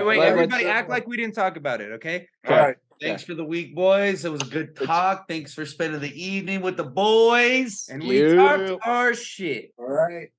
[SPEAKER 2] Wait,
[SPEAKER 3] Let's-
[SPEAKER 2] everybody act like we didn't talk about it, okay?
[SPEAKER 4] All right.
[SPEAKER 1] Thanks for the week, boys. It was a good talk. Thanks for spending the evening with the boys.
[SPEAKER 2] And we
[SPEAKER 3] You.
[SPEAKER 2] talked our shit.
[SPEAKER 4] All right.